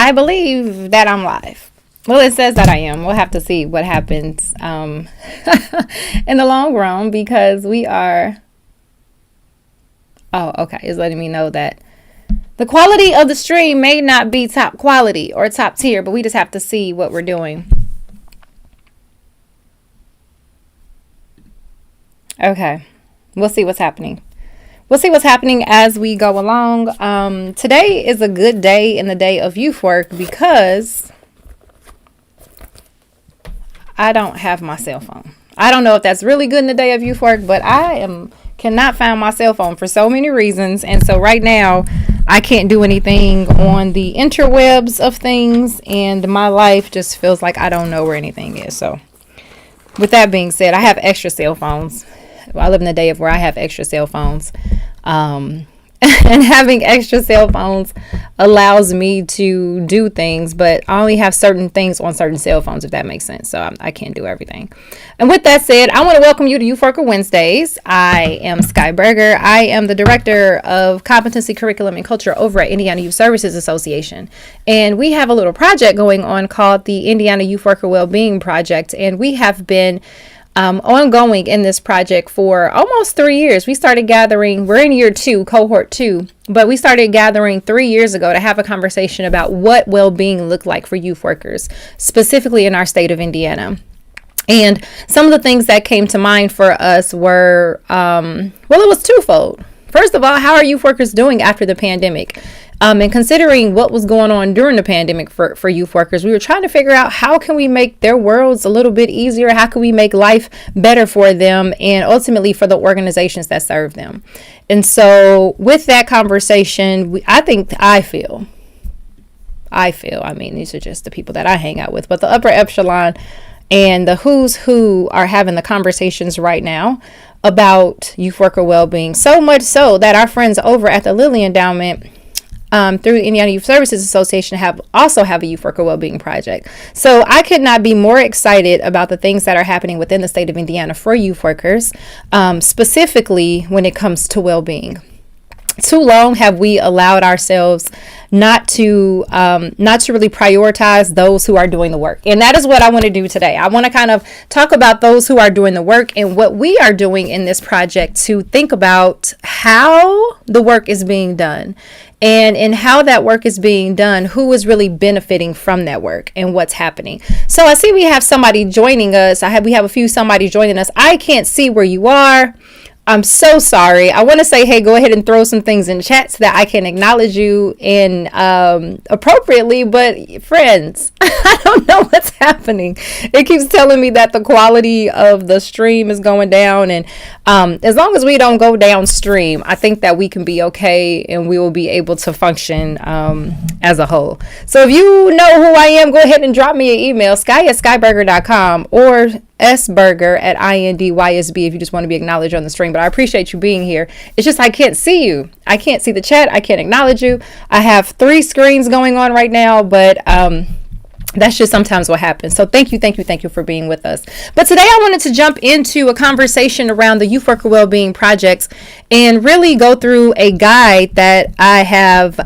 I believe that I'm live. Well, it says that I am. We'll have to see what happens in the long run, because we are... Oh, okay. It's letting me know that the quality of the stream may not be top quality or top tier, but we just have to see what we're doing. Okay. We'll see what's happening. We'll see what's happening as we go along. Today is a good day in the day of youth work because I don't have my cell phone. I don't know if that's really good in the day of youth work, but cannot find my cell phone for so many reasons. And so right now I can't do anything on the interwebs of things, and my life just feels like I don't know where anything is. So with that being said, I have extra cell phones. I live in the day of where I have extra cell phones. And having extra cell phones allows me to do things, but I only have certain things on certain cell phones, if that makes sense. So I can't do everything. And with that said, I want to welcome you to Youth Worker Wednesdays. I am Sky Berger. I am the Director of Competency, Curriculum, and Culture over at Indiana Youth Services Association. And we have a little project going on called the Indiana Youth Worker Wellbeing Project. And we have been ongoing in this project for almost 3 years. We started gathering, we're in year 2, cohort 2, but we started gathering 3 years ago to have a conversation about what well-being looked like for youth workers, specifically in our state of Indiana. And some of the things that came to mind for us were, it was twofold. First of all, how are youth workers doing after the pandemic? And considering what was going on during the pandemic for youth workers, we were trying to figure out how can we make their worlds a little bit easier? How can we make life better for them and ultimately for the organizations that serve them? And so with that conversation, I feel, I mean, these are just the people that I hang out with, but the upper echelon and the who's who are having the conversations right now about youth worker well-being, so much so that our friends over at the Lilly Endowment through the Indiana Youth Services Association also have a youth worker wellbeing project. So I could not be more excited about the things that are happening within the state of Indiana for youth workers, specifically when it comes to well-being. Too long have we allowed ourselves not to really prioritize those who are doing the work. And that is what I want to do today. I want to kind of talk about those who are doing the work and what we are doing in this project to think about how the work is being done. And in how that work is being done, who is really benefiting from that work and what's happening. So I see we have somebody joining us. We have a few somebody joining us. I can't see where you are. I'm so sorry. I want to say, hey, go ahead and throw some things in the chat so that I can acknowledge you in appropriately. But friends, I don't know what's happening. It keeps telling me that the quality of the stream is going down. And as long as we don't go downstream, I think that we can be okay and we will be able to function as a whole. So if you know who I am, go ahead and drop me an email, sky@skyburger.com or sburger@indysb if you just want to be acknowledged on the stream. But I appreciate you being here. It's just I can't see you. I can't see the chat. I can't acknowledge you. I have 3 screens going on right now, but that's just sometimes what happens. So thank you for being with us. But today I wanted to jump into a conversation around the Youth Worker Wellbeing Projects and really go through a guide that I have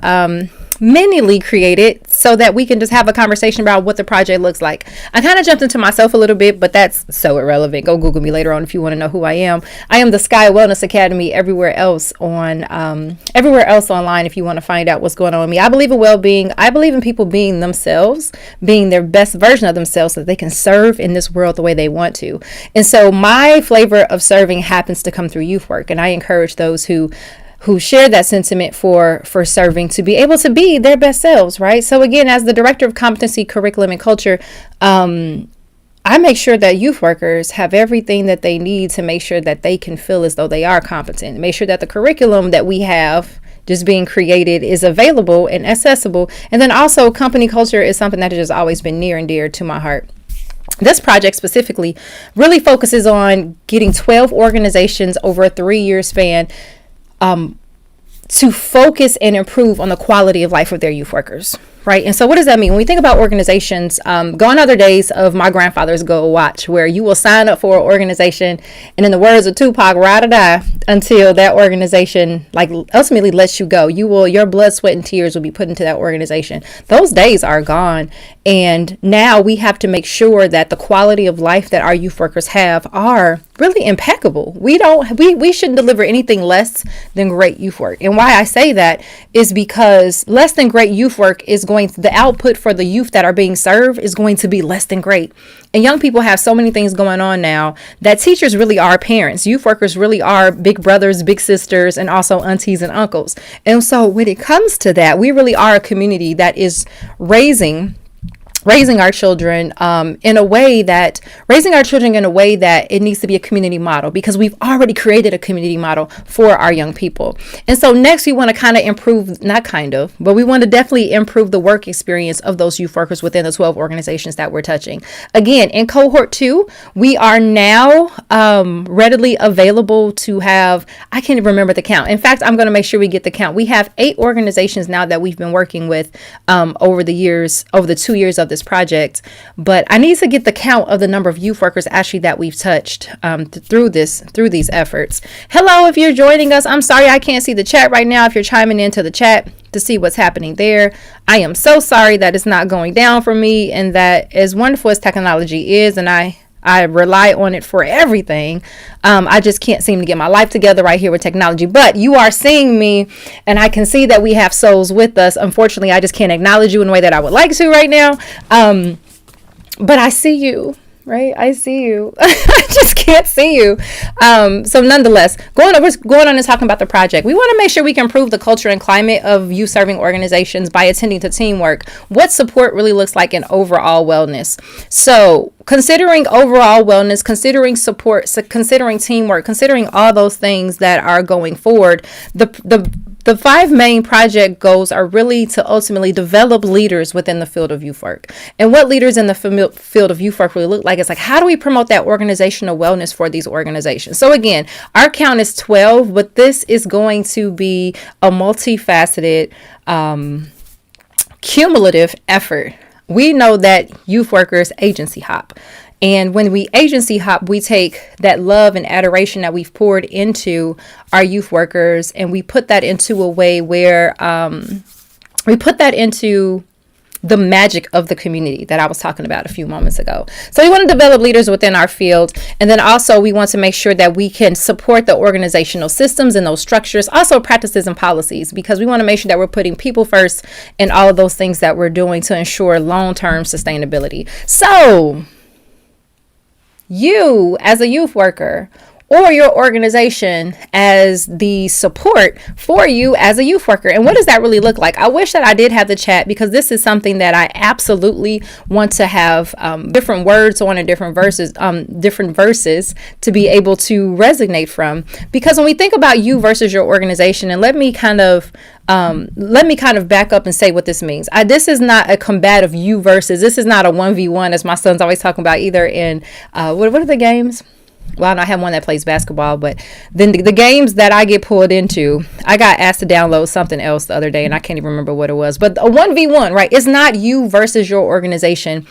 minimally created so that we can just have a conversation about what the project looks like. I kind of jumped into myself a little bit, but that's so irrelevant. Go Google me later on if you want to know who I am. I am the Sky Wellness Academy everywhere else online if you want to find out what's going on with me. I believe in well-being. I believe in people being themselves, being their best version of themselves so that they can serve in this world the way they want to. And so my flavor of serving happens to come through youth work, and I encourage those who share that sentiment for serving to be able to be their best selves, right? So again, as the Director of Competency, Curriculum, and Culture, I make sure that youth workers have everything that they need to make sure that they can feel as though they are competent. Make sure that the curriculum that we have just being created is available and accessible. And then also company culture is something that has just always been near and dear to my heart. This project specifically really focuses on getting 12 organizations over a 3-year span to focus and improve on the quality of life of their youth workers. right? And so what does that mean? When we think about organizations, gone are the days of my grandfather's Go Watch, where you will sign up for an organization and in the words of Tupac, ride or die until that organization like ultimately lets you go. Your blood, sweat, and tears will be put into that organization. Those days are gone. And now we have to make sure that the quality of life that our youth workers have are really impeccable. We shouldn't deliver anything less than great youth work. And why I say that is because less than great youth work the output for the youth that are being served is going to be less than great. And young people have so many things going on now that teachers really are parents. Youth workers really are big brothers, big sisters, and also aunties and uncles. And so when it comes to that, we really are a community that is raising our children in a way that it needs to be a community model, because we've already created a community model for our young people. And so next we want to we want to definitely improve the work experience of those youth workers within the 12 organizations that we're touching. Again, in cohort 2, we are now readily available to have, I can't even remember the count. In fact, I'm going to make sure we get the count. We have 8 organizations now that we've been working with over the 2 years of this project, but I need to get the count of the number of youth workers actually that we've touched through these efforts. Hello, if you're joining us, I'm sorry I can't see the chat right now. If you're chiming into the chat to see what's happening there, I am so sorry that it's not going down for me, and that as wonderful as technology is, and I rely on it for everything, I just can't seem to get my life together right here with technology. But you are seeing me, and I can see that we have souls with us. Unfortunately, I just can't acknowledge you in a way that I would like to right now. But I see you, right? I see you. I just can't see you. So nonetheless, going on and talking about the project, we want to make sure we can improve the culture and climate of youth serving organizations by attending to teamwork, what support really looks like in overall wellness. So considering overall wellness, considering support, considering teamwork, considering all those things that are going forward, the 5 main project goals are really to ultimately develop leaders within the field of youth work. And what leaders in the field of youth work really look like is like, how do we promote that organizational wellness for these organizations? So again, our count is 12, but this is going to be a multifaceted, cumulative effort. We know that youth workers agency hop. And when we agency hop, we take that love and adoration that we've poured into our youth workers, and we put that into a way where we put that into the magic of the community that I was talking about a few moments ago. So we want to develop leaders within our field. And then also we want to make sure that we can support the organizational systems and those structures, also practices and policies, because we want to make sure that we're putting people first in all of those things that we're doing to ensure long-term sustainability. So you as a youth worker, or your organization as the support for you as a youth worker. And what does that really look like? I wish that I did have the chat, because this is something that I absolutely want to have different words on and different verses to be able to resonate from. Because when we think about you versus your organization, and let me kind of back up and say what this means. This is not a combative you versus, this is not a 1v1 as my son's always talking about either in, what are the games? Well, I have one that plays basketball, but then the games that I get pulled into, I got asked to download something else the other day, and I can't even remember what it was. But a 1v1, right? It's not you versus your organization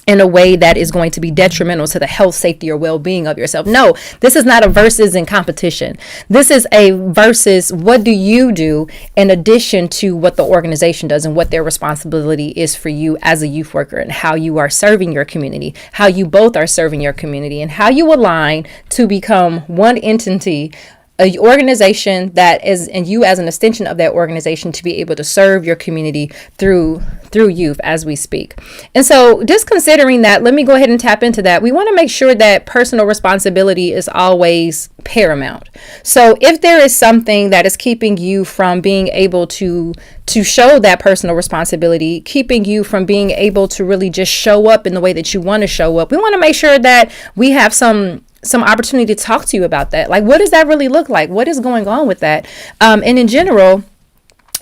in a way that is going to be detrimental to the health, safety, or well-being of yourself. No, this is not a versus in competition. This is a versus, what do you do in addition to what the organization does and what their responsibility is for you as a youth worker, and how you are serving your community, how you both are serving your community, and how you align to become one entity, an organization that is, and you as an extension of that organization, to be able to serve your community through youth as we speak. And so just considering that, let me go ahead and tap into that. We want to make sure that personal responsibility is always paramount. So if there is something that is keeping you from being able to show that personal responsibility, keeping you from being able to really just show up in the way that you want to show up, we want to make sure that we have some opportunity to talk to you about that. Like, what does that really look like? What is going on with that? And in general,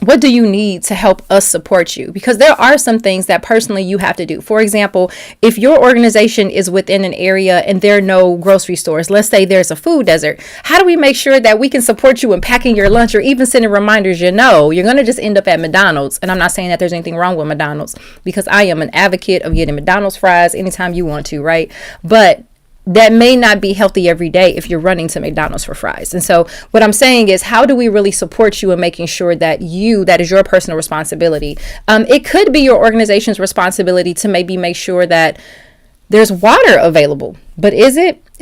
what do you need to help us support you? Because there are some things that personally you have to do. For example, if your organization is within an area and there are no grocery stores, let's say there's a food desert, how do we make sure that we can support you in packing your lunch or even sending reminders? You're going to just end up at McDonald's. And I'm not saying that there's anything wrong with McDonald's, because I am an advocate of getting McDonald's fries anytime you want to, right? But that may not be healthy every day if you're running to McDonald's for fries. And so what I'm saying is, how do we really support you in making sure that that is your personal responsibility? It could be your organization's responsibility to maybe make sure that there's water available, but is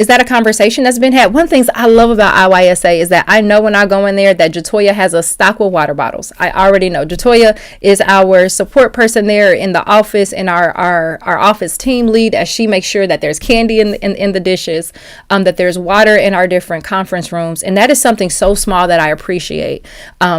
that a conversation that's been had? One of the things I love about IYSA is that I know when I go in there that Jatoya has a stock with water bottles. I already know. Jatoya is our support person there in the office, and our office team lead, as she makes sure that there's candy in the dishes, that there's water in our different conference rooms. And that is something so small that I appreciate,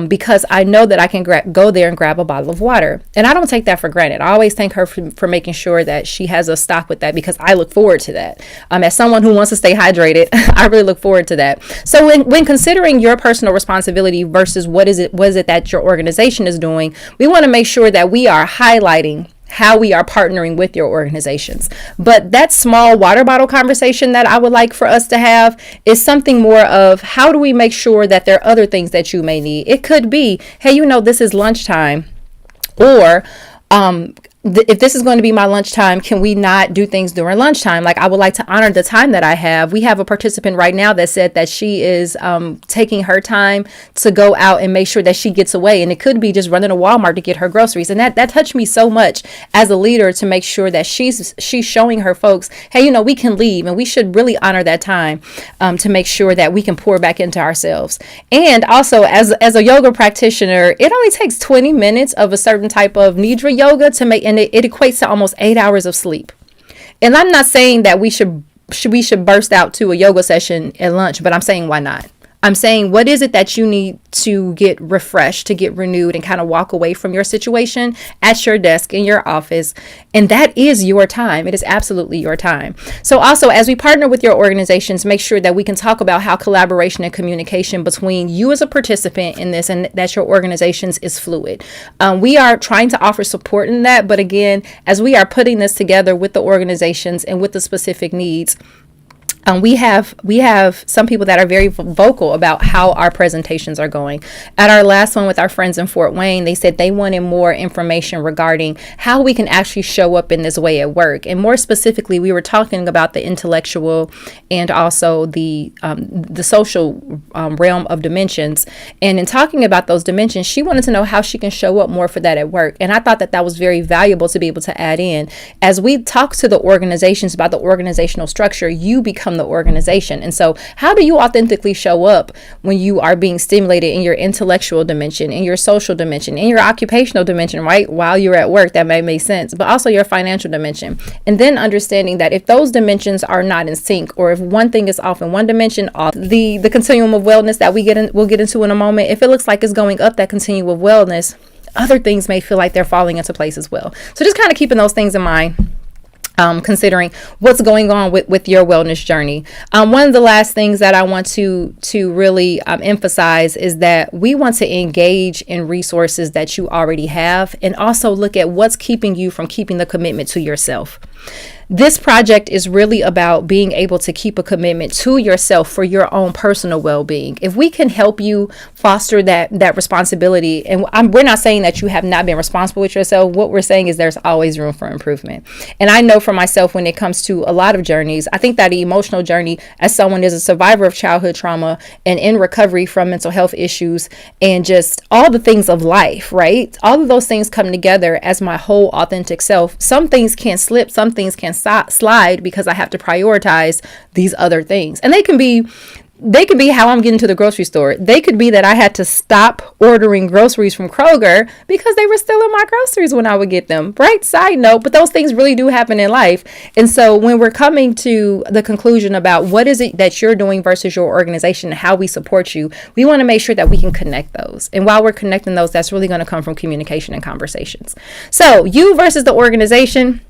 because I know that I can go there and grab a bottle of water. And I don't take that for granted. I always thank her for making sure that she has a stock with that, because I look forward to that. As someone who wants to stay hydrated, I really look forward to that. So when considering your personal responsibility versus what is it that your organization is doing, we want to make sure that we are highlighting how we are partnering with your organizations. But that small water bottle conversation that I would like for us to have is something more of, how do we make sure that there are other things that you may need? It could be, hey, this is lunchtime, or if this is going to be my lunchtime, can we not do things during lunchtime? Like, I would like to honor the time that I have. We have a participant right now that said that she is taking her time to go out and make sure that she gets away. And it could be just running to Walmart to get her groceries. And that touched me so much as a leader, to make sure that she's showing her folks, hey, we can leave, and we should really honor that time, to make sure that we can pour back into ourselves. And also, as a yoga practitioner, it only takes 20 minutes of a certain type of nidra yoga to make, and it equates to almost 8 hours of sleep. And I'm not saying that we should burst out to a yoga session at lunch, but I'm saying, why not? I'm saying, what is it that you need to get refreshed, to get renewed, and kind of walk away from your situation at your desk in your office? And that is your time. It is absolutely your time. So also, as we partner with your organizations, make sure that we can talk about how collaboration and communication between you as a participant in this and that your organizations is fluid. We are trying to offer support in that. But again, as we are putting this together with the organizations and with the specific needs, we have some people that are very vocal about how our presentations are going. At our last one with our friends in Fort Wayne, they said they wanted more information regarding how we can actually show up in this way at work. And more specifically, we were talking about the intellectual and also the social realm of dimensions. And in talking about those dimensions, she wanted to know how she can show up more for that at work. And I thought that was very valuable to be able to add in. As we talk to the organizations about the organizational structure, you become the organization. And so how do you authentically show up when you are being stimulated in your intellectual dimension, in your social dimension, in your occupational dimension, right? While you're at work, that may make sense, but also your financial dimension. And then understanding that if those dimensions are not in sync, or if one thing is off in one dimension, off the continuum of wellness that we'll get into in a moment, if it looks like it's going up that continuum of wellness, other things may feel like they're falling into place as well. So just kind of keeping those things in mind, considering what's going on with your wellness journey. One of the last things that I want to really emphasize is that we want to engage in resources that you already have, and also look at what's keeping you from keeping the commitment to yourself. This project is really about being able to keep a commitment to yourself for your own personal well-being. If we can help you foster that responsibility, and we're not saying that you have not been responsible with yourself. What we're saying is there's always room for improvement. And I know for myself, when it comes to a lot of journeys, I think that the emotional journey, as someone is a survivor of childhood trauma and in recovery from mental health issues and just all the things of life, right? All of those things come together as my whole authentic self. Some things can slip, some things can slide, because I have to prioritize these other things. And they can be how I'm getting to the grocery store. They could be that I had to stop ordering groceries from Kroger because they were still in my groceries when I would get them. Right? Side note, but those things really do happen in life. And so when we're coming to the conclusion about what is it that you're doing versus your organization and how we support you, we want to make sure that we can connect those. And while we're connecting those, that's really going to come from communication and conversations. So you versus the organization.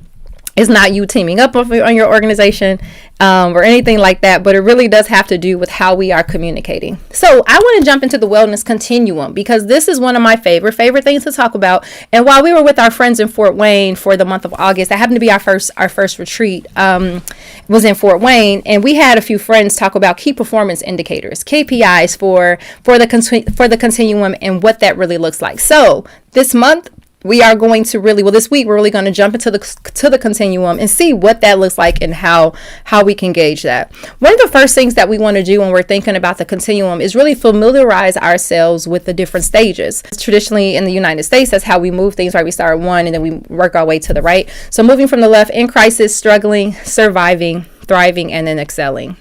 It's not you teaming up on your organization or anything like that, but it really does have to do with how we are communicating. So I want to jump into the wellness continuum because this is one of my favorite things to talk about. And while we were with our friends in Fort Wayne for the month of August, that happened to be our first retreat, was in Fort Wayne, and we had a few friends talk about key performance indicators, KPIs for the continuum and what that really looks like. So this month, this week we're really going to jump into the continuum and see what that looks like and how we can gauge that. One of the first things that we want to do when we're thinking about the continuum is really familiarize ourselves with the different stages. Traditionally in the United States, that's how we move things, right? We start at one and then we work our way to the right. So moving from the left, in crisis, struggling, surviving, thriving, and then excelling.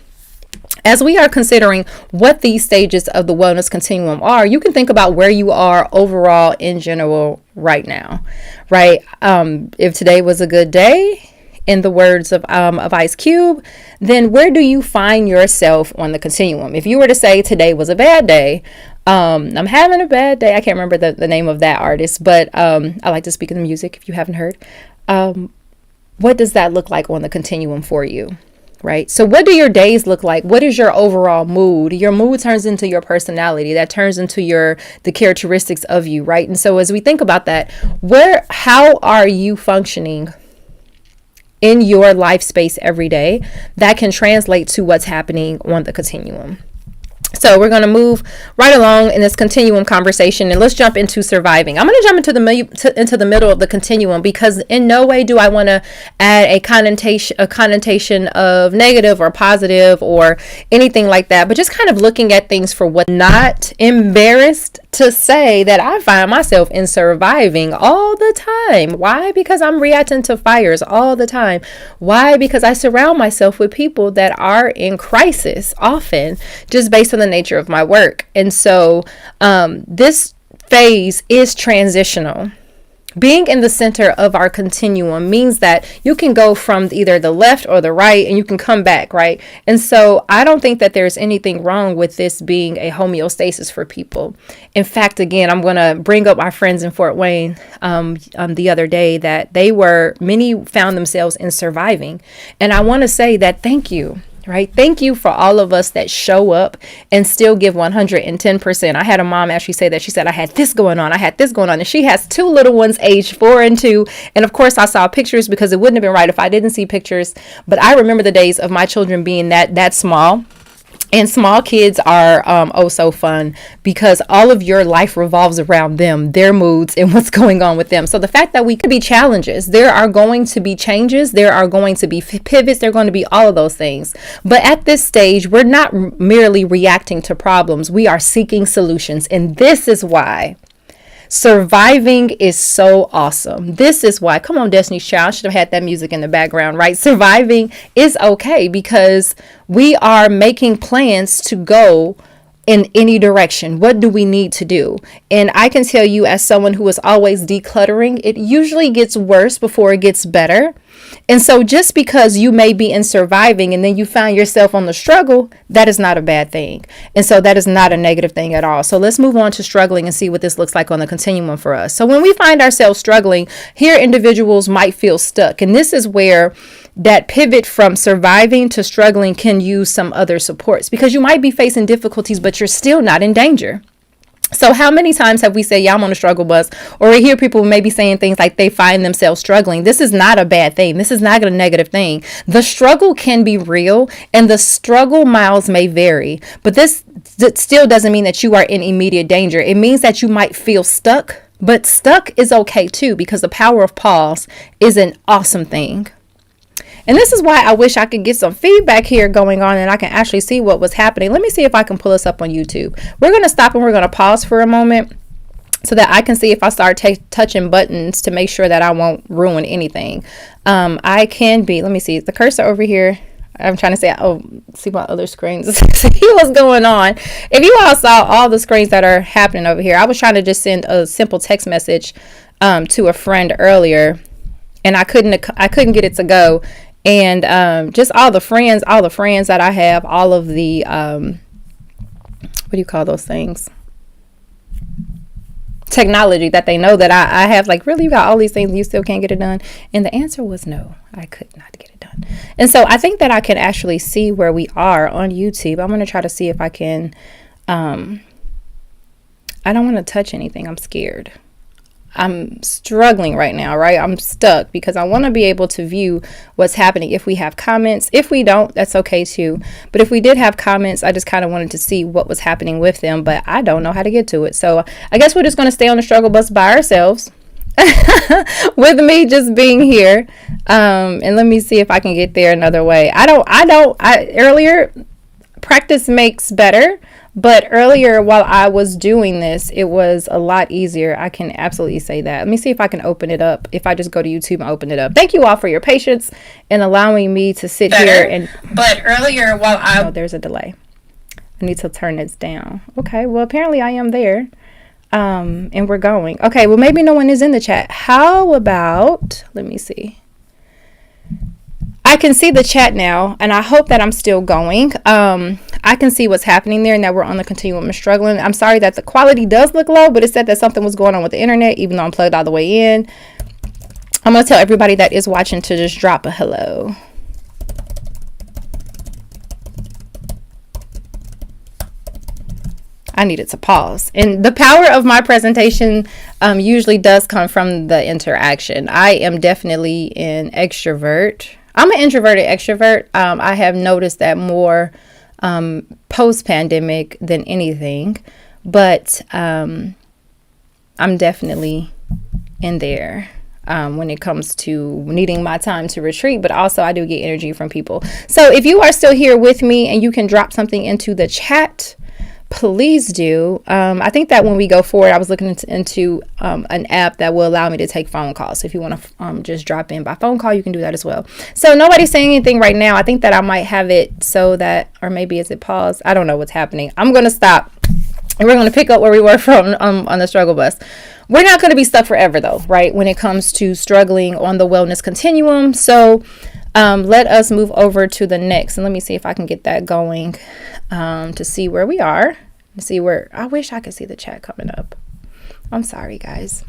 As we are considering what these stages of the wellness continuum are, you can think about where you are overall in general right now, right? If today was a good day, in the words of Ice Cube, then where do you find yourself on the continuum? If you were to say today was a bad day, I'm having a bad day. I can't remember the name of that artist, but I like to speak of the music if you haven't heard. What does that look like on the continuum for you? Right? So what do your days look like? What is your overall mood? Your mood turns into your personality. That turns into the characteristics of you, right? And so as we think about that, how are you functioning in your life space every day? That can translate to what's happening on the continuum. So we're going to move right along in this continuum conversation, and let's jump into surviving. I'm going to jump into the middle of the continuum because in no way do I want to add a connotation of negative or positive or anything like that, but just kind of looking at things for what. Not embarrassed to say that I find myself in surviving all the time. Why? Because I'm reacting to fires all the time. Why? Because I surround myself with people that are in crisis often, just based on the nature of my work. And so this phase is transitional. Being in the center of our continuum means that you can go from either the left or the right and you can come back, right? And so I don't think that there's anything wrong with this being a homeostasis for people. In fact, again, I'm going to bring up our friends in Fort Wayne the other day that many found themselves in surviving. And I want to say that thank you. Right? Thank you for all of us that show up and still give 110%. I had a mom actually say that. She said, I had this going on. And she has two little ones aged 4 and 2. And of course I saw pictures because it wouldn't have been right if I didn't see pictures. But I remember the days of my children being that small. And small kids are so fun because all of your life revolves around them, their moods, and what's going on with them. So the fact that we could be challenges, there are going to be changes, there are going to be pivots, there are going to be all of those things. But at this stage, we're not merely reacting to problems, we are seeking solutions. And this is why surviving is so awesome. This is why, come on, Destiny's Child, I should have had that music in the background, right? Surviving is okay because we are making plans to go in any direction. What do we need to do? And I can tell you, as someone who is always decluttering, it usually gets worse before it gets better. And so just because you may be in surviving and then you find yourself on the struggle, that is not a bad thing. And so that is not a negative thing at all. So let's move on to struggling and see what this looks like on the continuum for us. So when we find ourselves struggling, here individuals might feel stuck. And this is where that pivot from surviving to struggling can use some other supports because you might be facing difficulties, but you're still not in danger. So how many times have we said, yeah, I'm on a struggle bus, or we hear people maybe saying things like they find themselves struggling. This is not a bad thing. This is not a negative thing. The struggle can be real and the struggle miles may vary, but this still doesn't mean that you are in immediate danger. It means that you might feel stuck, but stuck is okay too, because the power of pause is an awesome thing. And this is why I wish I could get some feedback here going on and I can actually see what was happening. Let me see if I can pull this up on YouTube. We're going to stop and we're going to pause for a moment so that I can see if I start touching buttons to make sure that I won't ruin anything. Let me see, the cursor over here. I'm trying to say, see my other screens. See what's going on. If you all saw all the screens that are happening over here, I was trying to just send a simple text message to a friend earlier and I couldn't get it to go. And just all the friends that I have, all of the what do you call those things? technology that they know that I have, like, really, you got all these things and you still can't get it done? And the answer was no, I could not get it done. And so I think that I can actually see where we are on YouTube. I'm going to try to see if I can, I don't want to touch anything. I'm scared. I'm struggling right now, right? I'm stuck because I want to be able to view what's happening. If we have comments, if we don't, that's okay too. But if we did have comments, I just kind of wanted to see what was happening with them, but I don't know how to get to it. So I guess we're just going to stay on the struggle bus by ourselves with me just being here. And let me see if I can get there another way. Earlier, practice makes better. But earlier, while I was doing this, it was a lot easier. I can absolutely say that. Let me see if I can open it up. If I just go to YouTube and open it up. Thank you all for your patience and allowing me to sit here. But earlier, oh, there's a delay. I need to turn this down. Okay, well, apparently I am there. And we're going. Okay, well, maybe no one is in the chat. How about, let me see. I can see the chat now, and I hope that I'm still going. I can see what's happening there and that we're on the continuum of struggling. I'm sorry that the quality does look low, but it said that something was going on with the internet, even though I'm plugged all the way in. I'm going to tell everybody that is watching to just drop a hello. I needed to pause. And the power of my presentation usually does come from the interaction. I am definitely an extrovert. I'm an introverted extrovert. I have noticed that more post-pandemic than anything, but I'm definitely in there when it comes to needing my time to retreat, but also I do get energy from people. So if you are still here with me and you can drop something into the chat, please do. I think that when we go forward, I was looking into an app that will allow me to take phone calls. So if you want to just drop in by phone call, you can do that as well. So nobody's saying anything right now. I think that I might have it so that, or maybe is it paused? I don't know what's happening. I'm going to stop and we're going to pick up where we were from on the struggle bus. We're not going to be stuck forever though, right? When it comes to struggling on the wellness continuum. So let us move over to the next, and let me see if I can get that going to see where we are. See where I wish I could see the chat coming up. I'm sorry, guys.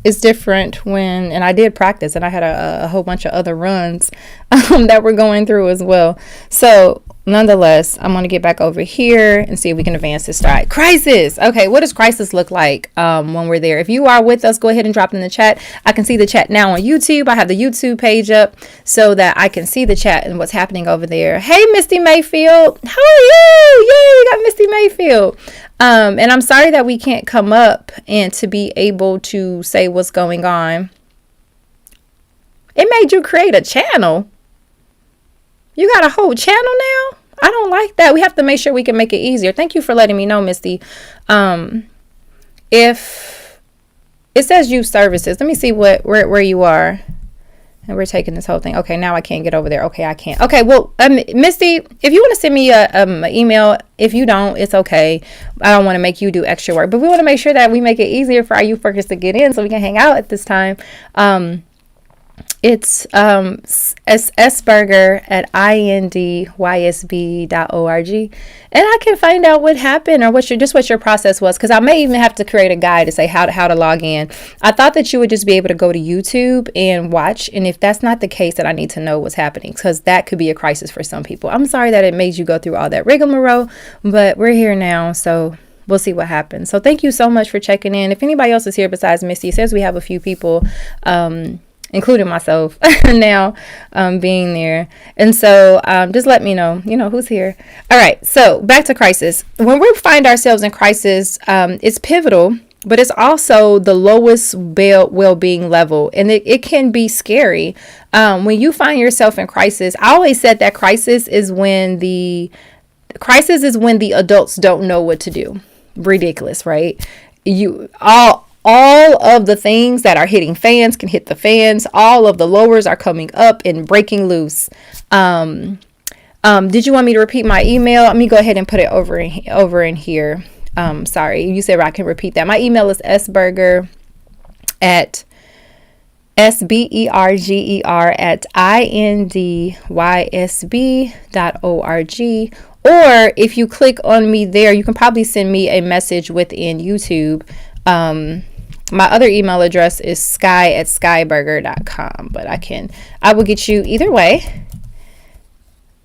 It's different when, and I did practice, and I had a whole bunch of other runs that we're going through as well. So nonetheless, I'm going to get back over here and see if we can advance this slide. Crisis. Okay, what does crisis look like when we're there? If you are with us, go ahead and drop in the chat. I can see the chat now on YouTube. I have the YouTube page up so that I can see the chat and what's happening over there. Hey, Misty Mayfield. How are you? Yay, we got Misty Mayfield. And I'm sorry that we can't come up and to be able to say what's going on. It made you create a channel. You got a whole channel now? I don't like that. We have to make sure we can make it easier. Thank you for letting me know, Misty. If it says use services, let me see where you are. And we're taking this whole thing. Okay, now I can't get over there. Okay, I can't. Okay, well, Misty, if you want to send me an email, if you don't, it's okay. I don't want to make you do extra work. But we want to make sure that we make it easier for our youth workers to get in so we can hang out at this time. It's sburger at indysb.org, and I can find out what happened or what your process was, because I may even have to create a guide to say how to log in. I thought that you would just be able to go to YouTube and watch, and if that's not the case, then I need to know what's happening, because that could be a crisis for some people. I'm sorry that it made you go through all that rigmarole, but we're here now, so we'll see what happens. So thank you so much for checking in. If anybody else is here besides Misty, it says we have a few people, including myself now being there. And so just let me know, who's here. All right. So back to crisis. When we find ourselves in crisis, it's pivotal, but it's also the lowest well-being level. And it can be scary. When you find yourself in crisis, I always said that crisis is when the adults don't know what to do. Ridiculous, right? All of the things that are hitting fans can hit the fans. All of the lowers are coming up and breaking loose. Did you want me to repeat my email? Let me go ahead and put it over in here. Sorry, you said I can repeat that. My email is sburger at sberger@indysb.org. Or if you click on me there, you can probably send me a message within YouTube. My other email address is sky@skyburger.com, but I will get you either way.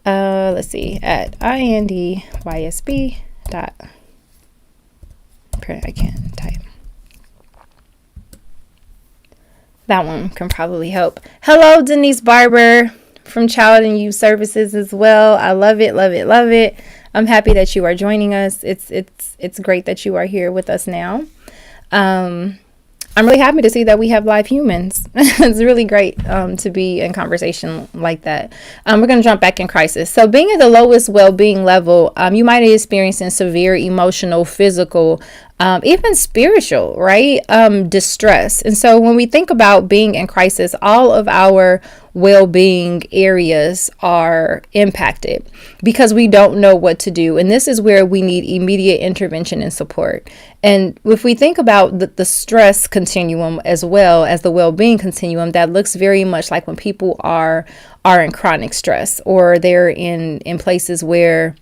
Let's see, at indysb dot. I can't type. That one can probably help. Hello, Denise Barber from Child and Youth Services as well. I love it, love it, love it. I'm happy that you are joining us. It's great that you are here with us now. I'm really happy to see that we have live humans. It's really great to be in conversation like that. We're going to jump back in crisis. So being at the lowest well-being level, you might be experiencing severe emotional, physical, even spiritual, right? Distress. And so when we think about being in crisis, all of our well-being areas are impacted because we don't know what to do. And this is where we need immediate intervention and support. And if we think about the stress continuum as well as the well-being continuum, that looks very much like when people are in chronic stress, or they're in places where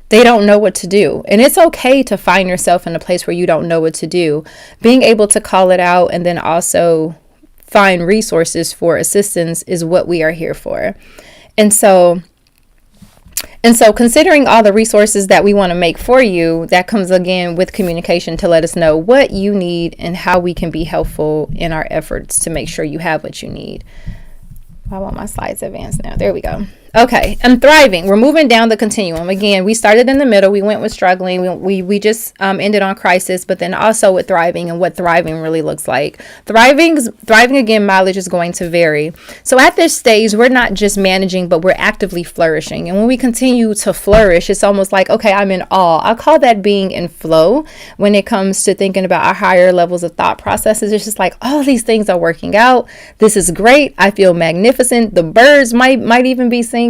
they don't know what to do. And it's okay to find yourself in a place where you don't know what to do. Being able to call it out and then also find resources for assistance is what we are here for. And so considering all the resources that we want to make for you, that comes again with communication to let us know what you need and how we can be helpful in our efforts to make sure you have what you need. I want my slides advanced now. There we go. Okay, and thriving. We're moving down the continuum. Again, we started in the middle. We went with struggling. We just ended on crisis, but then also with thriving and what thriving really looks like. Thriving again, mileage is going to vary. So at this stage, we're not just managing, but we're actively flourishing. And when we continue to flourish, it's almost like, okay, I'm in awe. I call that being in flow when it comes to thinking about our higher levels of thought processes. It's just like, all these things are working out. This is great. I feel magnificent. The birds might even be singing.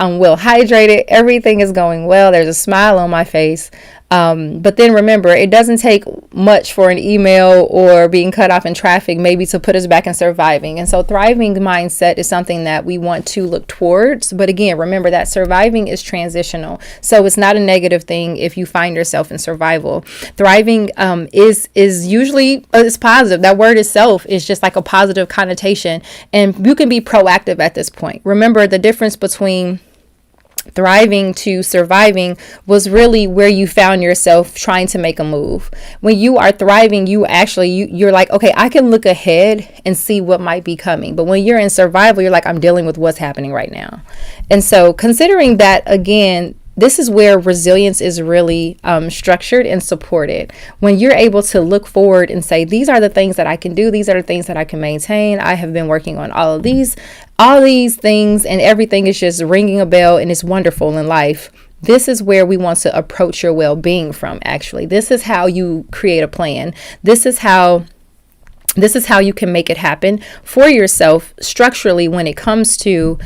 I'm well hydrated. Everything is going well. There's a smile on my face. But then remember, it doesn't take much for an email or being cut off in traffic maybe to put us back in surviving. And so thriving mindset is something that we want to look towards. But again, remember that surviving is transitional. So it's not a negative thing if you find yourself in survival. Thriving is usually it's positive. That word itself is just like a positive connotation. And you can be proactive at this point. Remember, the difference between thriving to surviving was really where you found yourself trying to make a move. When you are thriving, you're like, okay, I can look ahead and see what might be coming. But when you're in survival, you're like, I'm dealing with what's happening right now. And so considering that, again, this is where resilience is really structured and supported. When you're able to look forward and say, these are the things that I can do. These are the things that I can maintain. I have been working on all these things, and everything is just ringing a bell and it's wonderful in life. This is where we want to approach your well-being from, actually. This is how you create a plan. This is how you can make it happen for yourself structurally when it comes to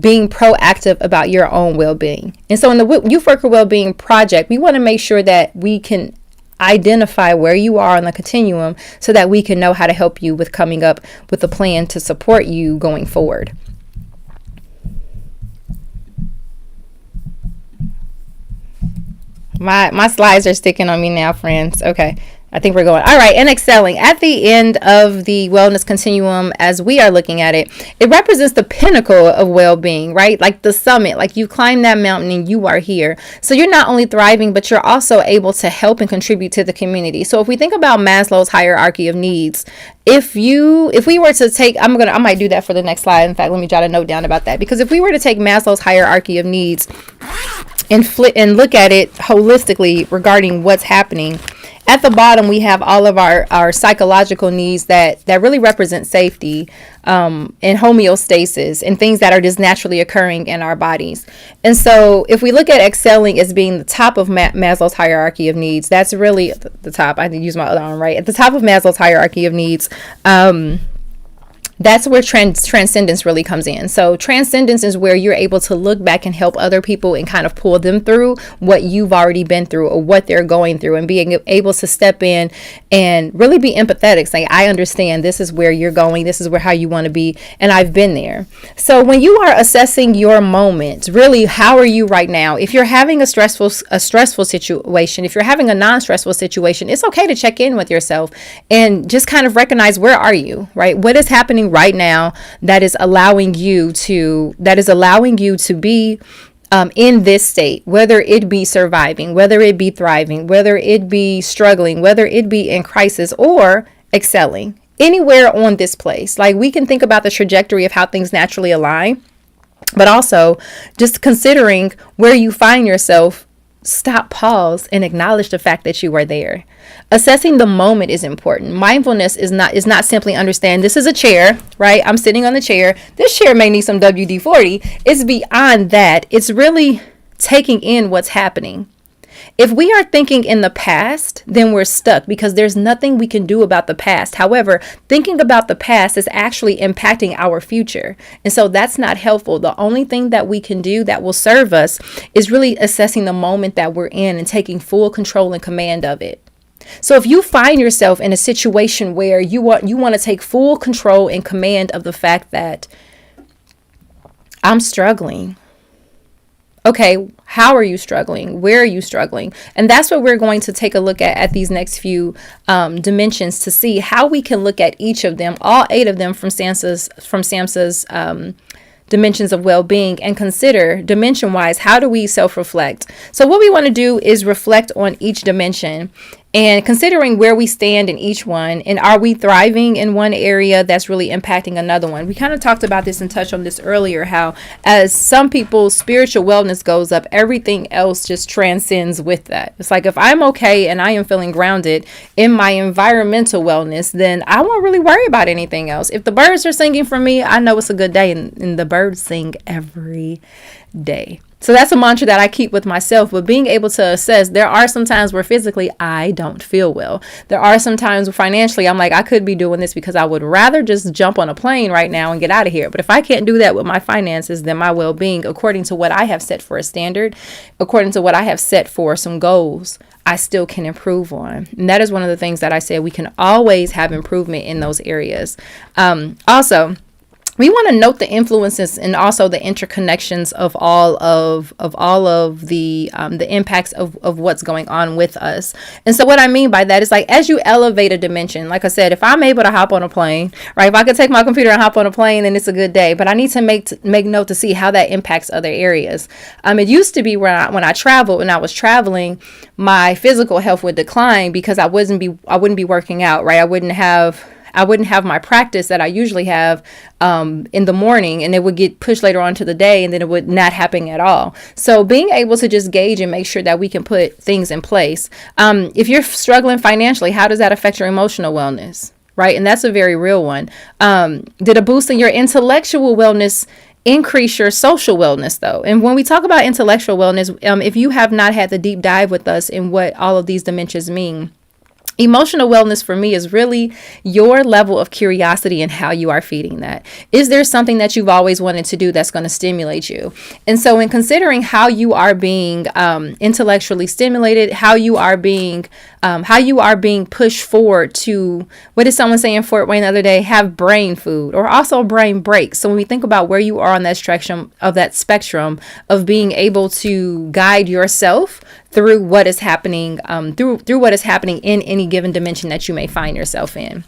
being proactive about your own well-being. And so in the Youth Worker Wellbeing Project, we want to make sure that we can identify where you are on the continuum so that we can know how to help you with coming up with a plan to support you going forward. My slides are sticking on me now, friends. Okay. I think we're going. All right. And excelling at the end of the wellness continuum, as we are looking at it, it represents the pinnacle of well-being, right? Like the summit, like you climb that mountain and you are here. So you're not only thriving, but you're also able to help and contribute to the community. So if we think about Maslow's hierarchy of needs, if we were to take, I might do that for the next slide. In fact, let me jot a note down about that, because if we were to take Maslow's hierarchy of needs and look at it holistically regarding what's happening, at the bottom, we have all of our psychological needs that really represent safety and homeostasis and things that are just naturally occurring in our bodies. And so if we look at excelling as being the top of Maslow's hierarchy of needs, that's really the top. I had to use my other arm, right? At the top of Maslow's hierarchy of needs, That's where transcendence really comes in. So transcendence is where you're able to look back and help other people and kind of pull them through what you've already been through or what they're going through, and being able to step in and really be empathetic, saying, I understand this is where you're going, this is where how you want to be, and I've been there. So when you are assessing your moment, really, how are you right now? If you're having a stressful situation, if you're having a non-stressful situation, it's okay to check in with yourself and just kind of recognize, where are you, right? What is happening right now that is allowing you to be in this state, whether it be surviving, whether it be thriving, whether it be struggling, whether it be in crisis or excelling, anywhere on this place. Like, we can think about the trajectory of how things naturally align, but also just considering where you find yourself. Stop, pause, and acknowledge the fact that you are there. Assessing the moment is important. Mindfulness is not simply understand this is a chair, right? I'm sitting on the chair. This chair may need some WD-40. It's beyond that. It's really taking in what's happening. If we are thinking in the past, then we're stuck because there's nothing we can do about the past. However, thinking about the past is actually impacting our future. And so that's not helpful. The only thing that we can do that will serve us is really assessing the moment that we're in and taking full control and command of it. So if you find yourself in a situation where you want to take full control and command of the fact that I'm struggling. Okay, how are you struggling? Where are you struggling? And that's what we're going to take a look at these next few dimensions, to see how we can look at each of them, all 8 of them from SAMHSA's dimensions of well-being, and consider dimension-wise, how do we self-reflect? So what we want to do is reflect on each dimension and considering where we stand in each one, and are we thriving in one area that's really impacting another one. We kind of talked about this and touched on this earlier, how as some people's spiritual wellness goes up, everything else just transcends with that. It's like, if I'm okay and I am feeling grounded in my environmental wellness, then I won't really worry about anything else. If the birds are singing for me, I know it's a good day, and the birds sing every day. So that's a mantra that I keep with myself, but being able to assess, there are some times where physically I don't feel well. There are some times where financially I'm like, I could be doing this because I would rather just jump on a plane right now and get out of here. But if I can't do that with my finances, then my well-being, according to what I have set for a standard, according to what I have set for some goals, I still can improve on. And that is one of the things that I say, we can always have improvement in those areas. Also, we want to note the influences and also the interconnections of all of the impacts of what's going on with us. And so what I mean by that is, like, as you elevate a dimension, like I said, if I'm able to hop on a plane, right? If I could take my computer and hop on a plane, then it's a good day. But I need to make note to see how that impacts other areas. It used to be when I traveled, when I was traveling, my physical health would decline because I wouldn't be working out, right? I wouldn't have my practice that I usually have in the morning, and it would get pushed later on to the day, and then it would not happen at all. So being able to just gauge and make sure that we can put things in place. If you're struggling financially, how does that affect your emotional wellness, right? And that's a very real one. Did a boost in your intellectual wellness increase your social wellness, though? And when we talk about intellectual wellness, if you have not had the deep dive with us in what all of these dimensions mean, emotional wellness for me is really your level of curiosity and how you are feeding that. Is there something that you've always wanted to do that's going to stimulate you? And so in considering how you are being intellectually stimulated, how you are being pushed forward to, what is someone saying in Fort Wayne the other day, have brain food or also brain breaks. So when we think about where you are on that spectrum of being able to guide yourself through what is happening, through what is happening in any given dimension that you may find yourself in.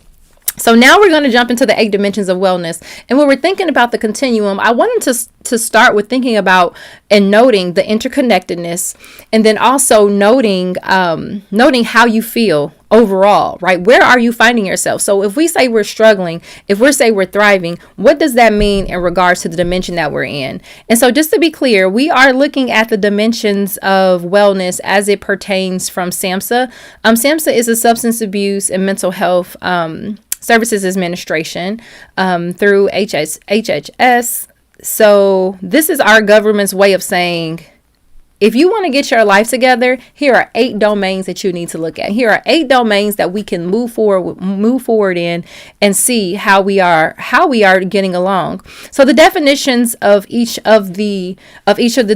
So now we're going to jump into the 8 dimensions of wellness. And when we're thinking about the continuum, I wanted to start with thinking about and noting the interconnectedness, and then also noting how you feel overall, right? Where are you finding yourself? So if we say we're struggling, if we say we're thriving, what does that mean in regards to the dimension that we're in? And so just to be clear, we are looking at the dimensions of wellness as it pertains from SAMHSA. SAMHSA is a substance abuse and mental health Services Administration through HHS. So this is our government's way of saying if you want to get your life together, here are 8 domains that you need to look at. Here are 8 domains that we can move forward in and see how we are getting along. So the definitions of each of the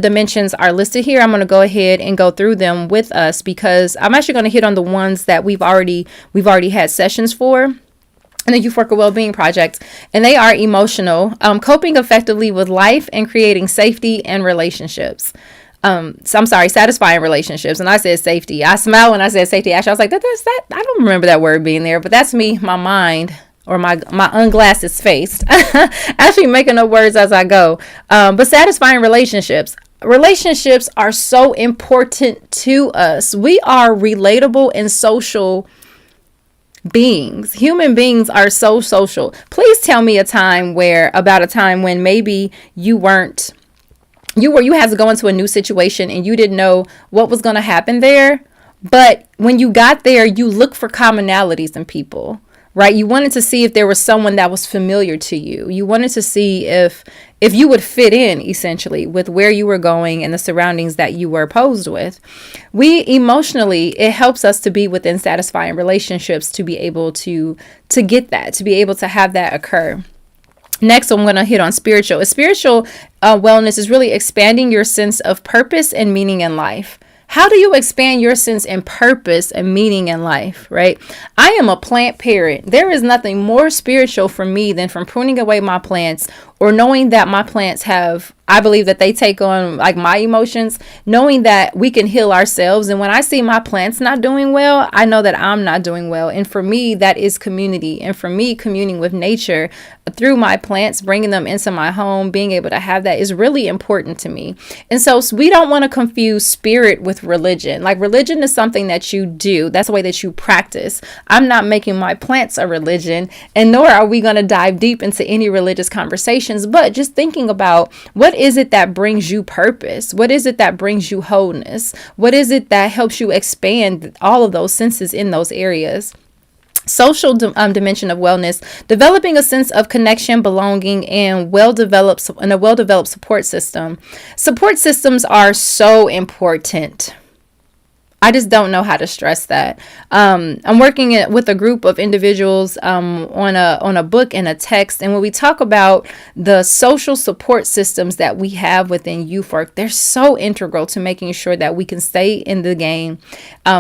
dimensions are listed here. I'm going to go ahead and go through them with us, because I'm actually going to hit on the ones that we've already had sessions for and the Youth Worker Wellbeing Project, and they are emotional, coping effectively with life, and creating safety and relationships. Satisfying relationships. And I said safety. I smiled when I said safety. Actually, I was like, that's that. I don't remember that word being there, but that's me, my mind, or my unglasses face, actually making up words as I go. But satisfying relationships. Relationships are so important to us. We are relatable and social beings. Human beings are so social. Please tell me about a time when maybe you had to go into a new situation and you didn't know what was going to happen there. But when you got there, you looked for commonalities in people, right? You wanted to see if there was someone that was familiar to you. You wanted to see if you would fit in, essentially, with where you were going and the surroundings that you were posed with. We emotionally, it helps us to be within satisfying relationships, to be able to get that, to be able to have that occur. Next, I'm going to hit on spiritual. Spiritual wellness is really expanding your sense of purpose and meaning in life. How do you expand your sense and purpose and meaning in life, right? I am a plant parent. There is nothing more spiritual for me than from pruning away my plants, or knowing that my plants I believe that they take on like my emotions, knowing that we can heal ourselves. And when I see my plants not doing well, I know that I'm not doing well. And for me, that is community. And for me, communing with nature through my plants, bringing them into my home, being able to have that is really important to me. And so we don't want to confuse spirit with religion. Like, religion is something that you do. That's the way that you practice. I'm not making my plants a religion, and nor are we going to dive deep into any religious conversations, but just thinking about, what is it that brings you purpose? What is it that brings you wholeness? What is it that helps you expand all of those senses in those areas? Social dimension of wellness, developing a sense of connection, belonging, and a well-developed support system. Support systems are so important. I just don't know how to stress that. I'm working with a group of individuals on a book and a text. And when we talk about the social support systems that we have within youth work, they're so integral to making sure that we can stay in the game,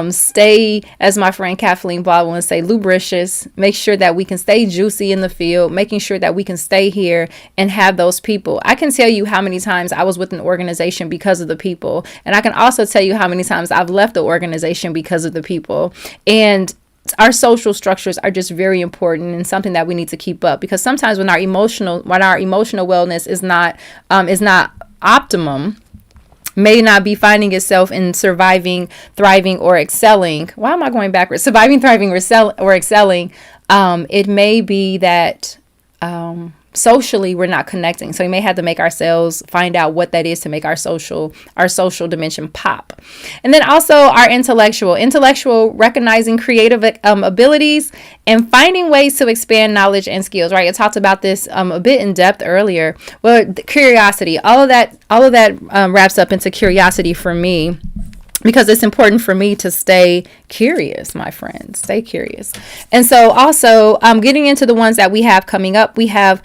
stay, as my friend Kathleen Baldwin would say, lubricious, make sure that we can stay juicy in the field, making sure that we can stay here and have those people. I can tell you how many times I was with an organization because of the people. And I can also tell you how many times I've left the organization because of the people. And our social structures are just very important and something that we need to keep up, because sometimes when our emotional wellness is not optimum, may not be finding itself in surviving, thriving, or excelling. Why am I going backwards? Surviving, thriving, or excelling. It may be that socially we're not connecting, so we may have to make ourselves find out what that is to make our social dimension pop. And then also our intellectual recognizing creative abilities and finding ways to expand knowledge and skills, right? I talked about this a bit in depth earlier. Well, curiosity, all of that wraps up into curiosity for me, because it's important for me to stay curious, my friends, stay curious. And so also getting into the ones that we have coming up, we have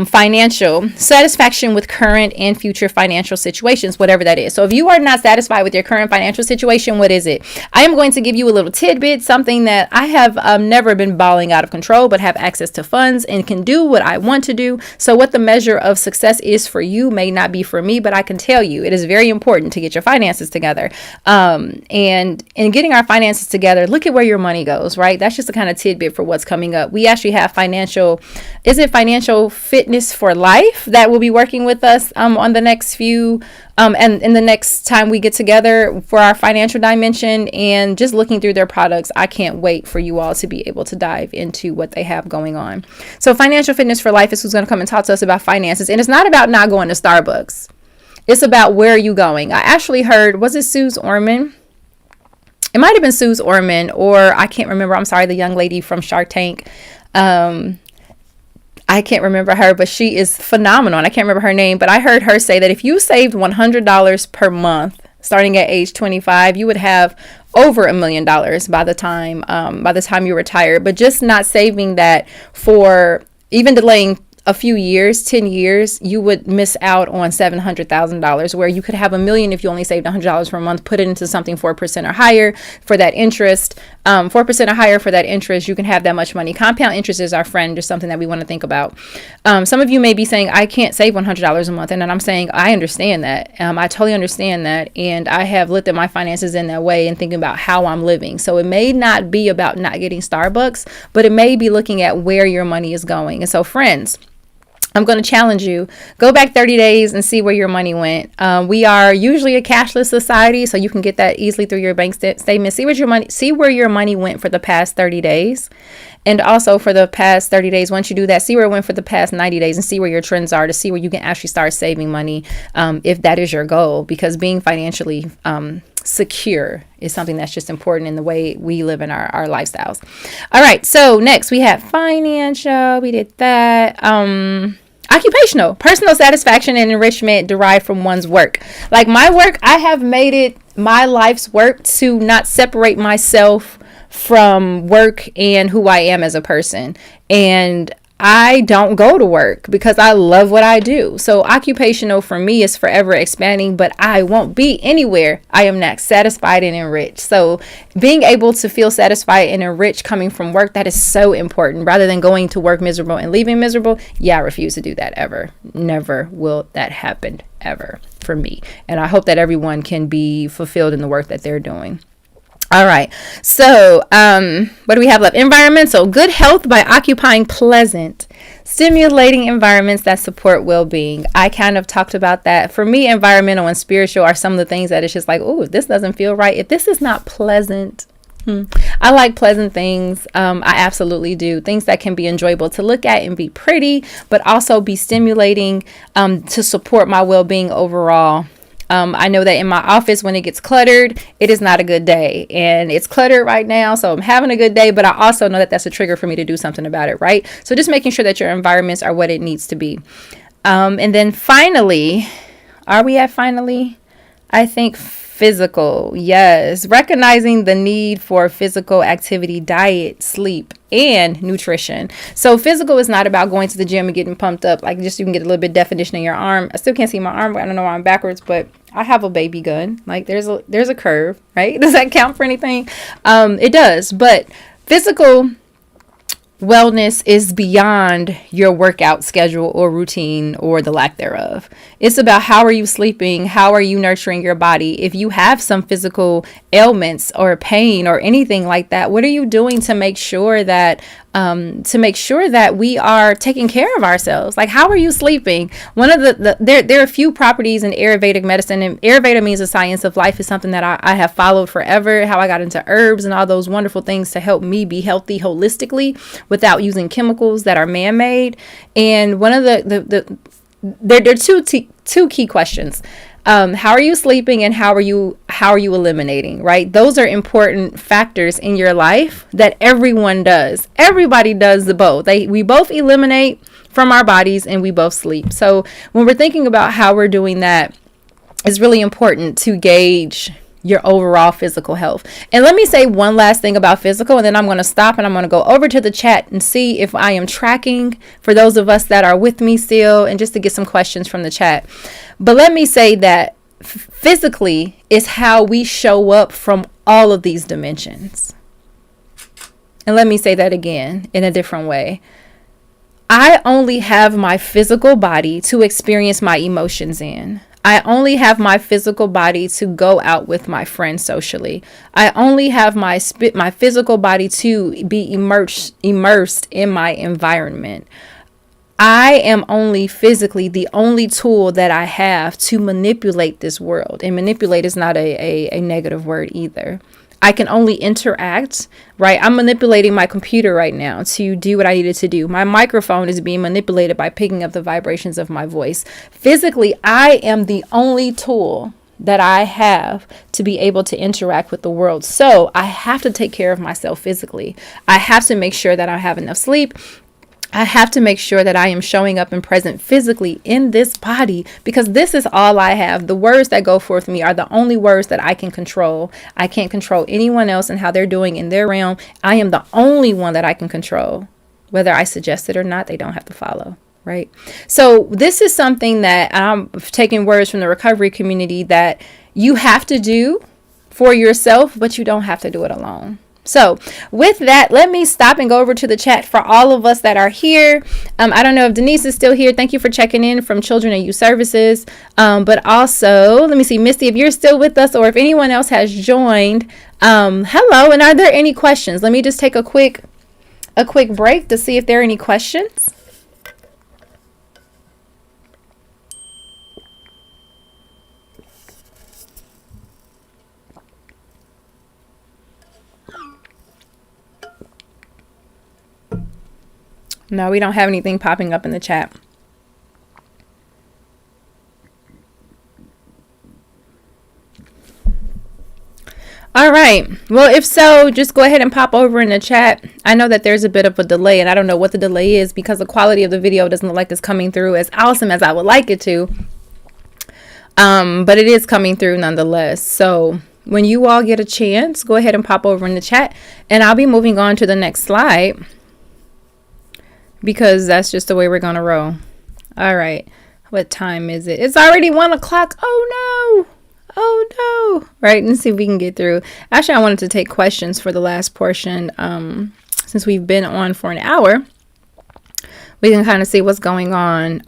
financial satisfaction with current and future financial situations, whatever that is. So if you are not satisfied with your current financial situation, what is it? I am going to give you a little tidbit, something that I have never been balling out of control, but have access to funds and can do what I want to do. So what the measure of success is for you may not be for me, but I can tell you it is very important to get your finances together. And in getting our finances together, look at where your money goes, right? That's just a kind of tidbit for what's coming up. We actually have financial fitness for life that will be working with us on the next few and in the next time we get together for our financial dimension, and just looking through their products. I can't wait for you all to be able to dive into what they have going on. So financial fitness for life is who's going to come and talk to us about finances. And it's not about not going to Starbucks. It's about where are you going. I actually heard, was it Suze Orman? It might have been Suze Orman, or I can't remember. I'm sorry, the young lady from Shark Tank. I can't remember her, but she is phenomenal. And I can't remember her name, but I heard her say that if you saved $100 per month starting at age 25, you would have over $1 million by the time you retire. But just not saving that, for even delaying a few years, 10 years, you would miss out on $700,000, where you could have $1 million if you only saved $100 per month, put it into something 4% or higher for that interest. 4% or higher for that interest, you can have that much money. Compound interest is our friend, just something that we want to think about. Some of you may be saying, I can't save $100 a month. And then I'm saying, I understand that. I totally understand that. And I have looked at my finances in that way and thinking about how I'm living. So it may not be about not getting Starbucks, but it may be looking at where your money is going. And so, friends, I'm going to challenge you. Go back 30 days and see where your money went. We are usually a cashless society, so you can get that easily through your bank statement. See where your money went for the past 30 days. And also for the past 30 days, once you do that, see where it went for the past 90 days and see where your trends are, to see where you can actually start saving money, if that is your goal, because being financially secure is something that's just important in the way we live in our lifestyles. All right. So next we have financial. We did that. Occupational, personal satisfaction and enrichment derived from one's work. Like my work, I have made it my life's work to not separate myself from work and who I am as a person. And I don't go to work because I love what I do. So occupational for me is forever expanding, but I won't be anywhere I am not satisfied and enriched. So being able to feel satisfied and enriched coming from work, that is so important, rather than going to work miserable and leaving miserable. Yeah, I refuse to do that ever. Never will that happen ever for me. And I hope that everyone can be fulfilled in the work that they're doing. All right. So what do we have left? Environmental. Good health by occupying pleasant, stimulating environments that support well-being. I kind of talked about that. For me, environmental and spiritual are some of the things that it's just like, oh, if this doesn't feel right, if this is not pleasant. I like pleasant things. I absolutely do. Things that can be enjoyable to look at and be pretty, but also be stimulating to support my well-being overall. I know that in my office, when it gets cluttered, it is not a good day, and it's cluttered right now. So I'm having a good day, but I also know that that's a trigger for me to do something about it. Right. So just making sure that your environments are what it needs to be. And then finally, are we at finally? I think physical. Yes. Recognizing the need for physical activity, diet, sleep, and nutrition. So physical is not about going to the gym and getting pumped up. Like, just so you can get a little bit of definition in your arm. I still can't see my arm. I don't know why I'm backwards, but I have a baby gun. Like, there's a curve, right? Does that count for anything? It does. But physical wellness is beyond your workout schedule or routine or the lack thereof. It's about how are you sleeping? How are you nurturing your body? If you have some physical ailments or pain or anything like that, what are you doing to make sure that we are taking care of ourselves? Like, how are you sleeping? One of there are a few properties in Ayurvedic medicine, and Ayurveda means the science of life, is something that I have followed forever. How I got into herbs and all those wonderful things to help me be healthy holistically without using chemicals that are man-made. And one of there are two key questions. How are you sleeping, and how are you eliminating, right? Those are important factors in your life that everyone does. Everybody does the both. We both eliminate from our bodies and we both sleep. So when we're thinking about how we're doing that, it's really important to gauge your overall physical health. And let me say one last thing about physical, and then I'm going to stop and I'm going to go over to the chat and see if I am tracking for those of us that are with me still, and just to get some questions from the chat. But let me say that physically is how we show up from all of these dimensions. And let me say that again in a different way. I only have my physical body to experience my emotions in. I only have my physical body to go out with my friends socially. I only have my physical body to be immersed in my environment. I am only physically the only tool that I have to manipulate this world. And manipulate is not a negative word either. I can only interact, right? I'm manipulating my computer right now to do what I needed to do. My microphone is being manipulated by picking up the vibrations of my voice. Physically, I am the only tool that I have to be able to interact with the world. So I have to take care of myself physically. I have to make sure that I have enough sleep. I have to make sure that I am showing up and present physically in this body, because this is all I have. The words that go forth me are the only words that I can control. I can't control anyone else and how they're doing in their realm. I am the only one that I can control. Whether I suggest it or not, they don't have to follow. Right. So this is something that I'm taking words from the recovery community that you have to do for yourself, but you don't have to do it alone. So with that, let me stop and go over to the chat for all of us that are here. I don't know if Denise is still here. Thank you for checking in from Children and Youth Services. But also, let me see, Misty, if you're still with us or if anyone else has joined, hello. And are there any questions? Let me just take a quick break to see if there are any questions. No, we don't have anything popping up in the chat. All right. Well, if so, just go ahead and pop over in the chat. I know that there's a bit of a delay, and I don't know what the delay is because the quality of the video doesn't look like it's coming through as awesome as I would like it to. But it is coming through nonetheless. So when you all get a chance, go ahead and pop over in the chat, and I'll be moving on to the next slide, because that's just the way we're going to roll. All right. What time is it? It's already 1 o'clock. Oh, no. Oh, no. Right. Let's see if we can get through. Actually, I wanted to take questions for the last portion. Since we've been on for an hour, we can kind of see what's going on.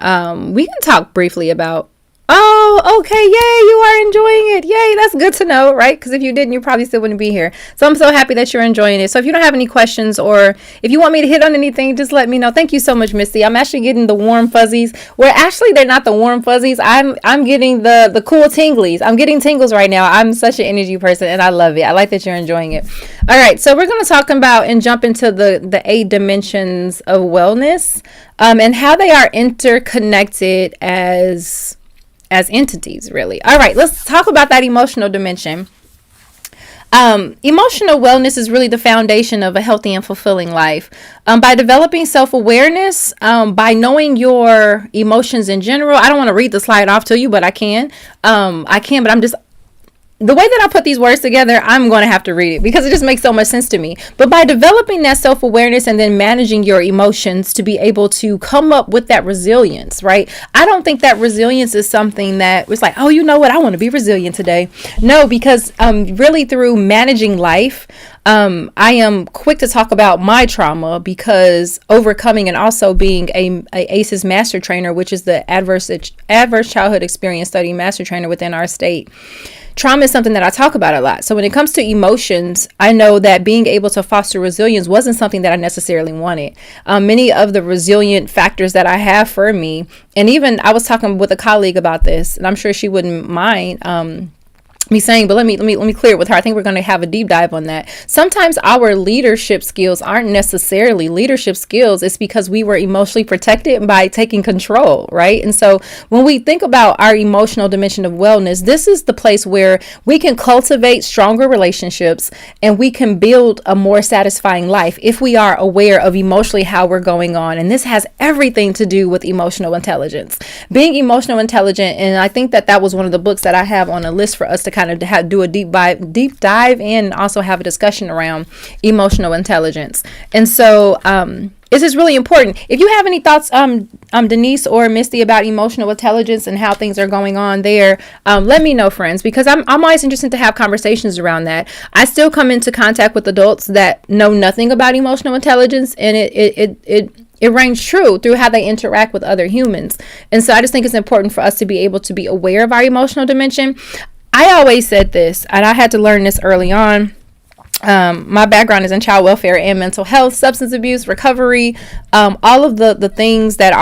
We can talk briefly about. Oh, okay. Yay, you are enjoying it. Yay, that's good to know, right? Because if you didn't, you probably still wouldn't be here. So I'm so happy that you're enjoying it. So if you don't have any questions, or if you want me to hit on anything, just let me know. Thank you so much, Misty. I'm actually getting the warm fuzzies. Well, actually, they're not the warm fuzzies. I'm getting the cool tinglies. I'm getting tingles right now. I'm such an energy person, and I love it. I like that you're enjoying it. All right, so we're going to talk about and jump into the 8 dimensions of wellness, and how they are interconnected as entities, really. All right, let's talk about that emotional dimension. Emotional wellness is really the foundation of a healthy and fulfilling life. By developing self-awareness, by knowing your emotions in general. I don't want to read the slide off to you, but I can, but I'm just, the way that I put these words together, I'm going to have to read it because it just makes so much sense to me. But by developing that self-awareness and then managing your emotions to be able to come up with that resilience, right? I don't think that resilience is something that was like, oh, you know what? I want to be resilient today. No, because really through managing life, I am quick to talk about my trauma, because overcoming and also being a ACEs master trainer, which is the adverse childhood experience study master trainer within our state. Trauma is something that I talk about a lot. So when it comes to emotions, I know that being able to foster resilience wasn't something that I necessarily wanted. Many of the resilient factors that I have for me, and even I was talking with a colleague about this, and I'm sure she wouldn't mind me saying, but let me clear it with her. I think we're going to have a deep dive on that. Sometimes our leadership skills aren't necessarily leadership skills. It's because we were emotionally protected by taking control, right? And so when we think about our emotional dimension of wellness, this is the place where we can cultivate stronger relationships and we can build a more satisfying life if we are aware of emotionally how we're going on. And this has everything to do with emotional intelligence. Being emotional intelligent, and I think that was one of the books that I have on a list for us to kind of do a deep dive and also have a discussion around emotional intelligence. And so this is really important. If you have any thoughts, Denise or Misty, about emotional intelligence and how things are going on there, let me know, friends, because I'm always interested to have conversations around that. I still come into contact with adults that know nothing about emotional intelligence, and it rings true through how they interact with other humans. And so I just think it's important for us to be able to be aware of our emotional dimension. I always said this, and I had to learn this early on. My background is in child welfare and mental health, substance abuse, recovery, all of the things that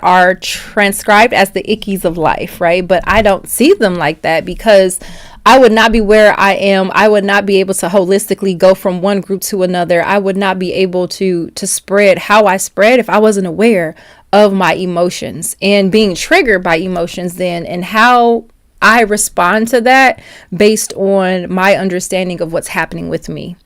are transcribed as the ickies of life, right? But I don't see them like that, because I would not be where I am. I would not be able to holistically go from one group to another. I would not be able to spread how I spread if I wasn't aware of my emotions and being triggered by emotions then, and how I respond to that based on my understanding of what's happening with me.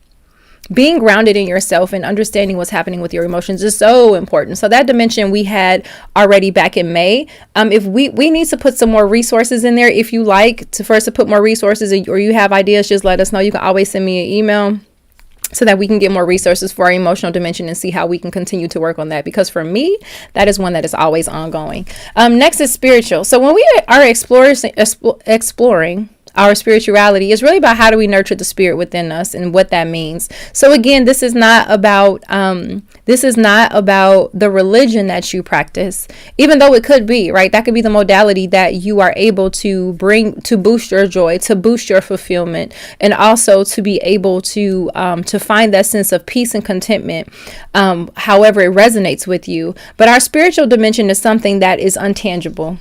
being grounded in yourself and understanding what's happening with your emotions is so important. So that dimension we had already back in May. If we need to put some more resources in there. If you like to first to put more resources, or you have ideas, just let us know. You can always send me an email so that we can get more resources for our emotional dimension and see how we can continue to work on that. Because for me, that is one that is always ongoing. Next is spiritual. So when we are exploring our spirituality, is really about how do we nurture the spirit within us and what that means. So again, this is not about the religion that you practice, even though it could be, right? That could be the modality that you are able to bring to boost your joy, to boost your fulfillment, and also to be able to find that sense of peace and contentment, however it resonates with you. But our spiritual dimension is something that is untangible.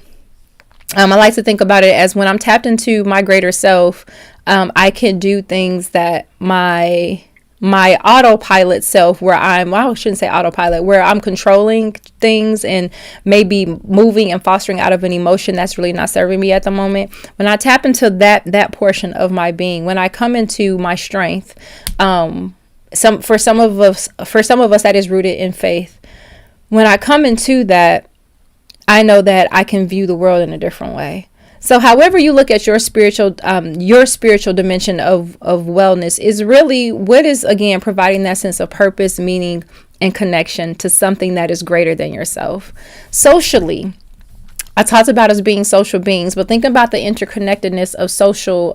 I like to think about it as when I'm tapped into my greater self, I can do things that my autopilot self, where I shouldn't say autopilot, where I'm controlling things and maybe moving and fostering out of an emotion that's really not serving me at the moment. When I tap into that portion of my being, when I come into my strength, for some of us that is rooted in faith. When I come into that, I know that I can view the world in a different way. So however you look at your spiritual dimension of wellness is really what is, again, providing that sense of purpose, meaning, and connection to something that is greater than yourself. Socially, I talked about us being social beings, but think about the interconnectedness of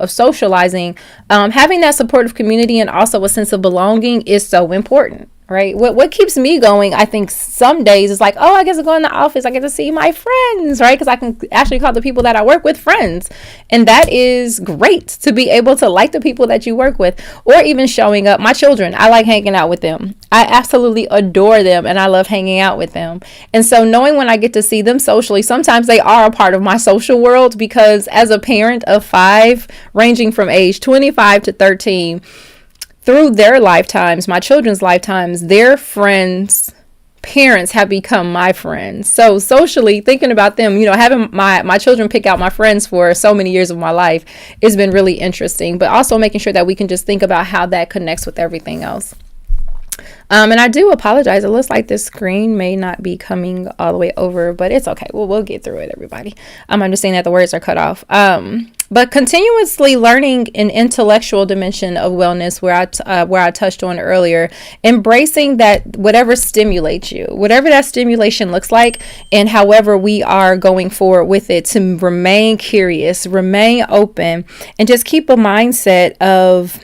socializing. Having that supportive community and also a sense of belonging is so important. Right. What keeps me going, I think some days is like, oh, I get to go in the office. I get to see my friends, right? Because I can actually call the people that I work with friends. And that is great to be able to like the people that you work with, or even showing up. My children, I like hanging out with them. I absolutely adore them and I love hanging out with them. And so knowing when I get to see them socially, sometimes they are a part of my social world, because as a parent of 5, ranging from age 25 to 13, through their lifetimes, my children's lifetimes, their friends' parents have become my friends. So socially, thinking about them, having my children pick out my friends for so many years of my life has been really interesting, but also making sure that we can just think about how that connects with everything else. And I do apologize. It looks like this screen may not be coming all the way over, but it's okay. We'll get through it, everybody. I'm understanding that the words are cut off. But continuously learning an intellectual dimension of wellness, where I touched on earlier, embracing that whatever stimulates you, whatever that stimulation looks like, and however we are going forward with it, to remain curious, remain open, and just keep a mindset of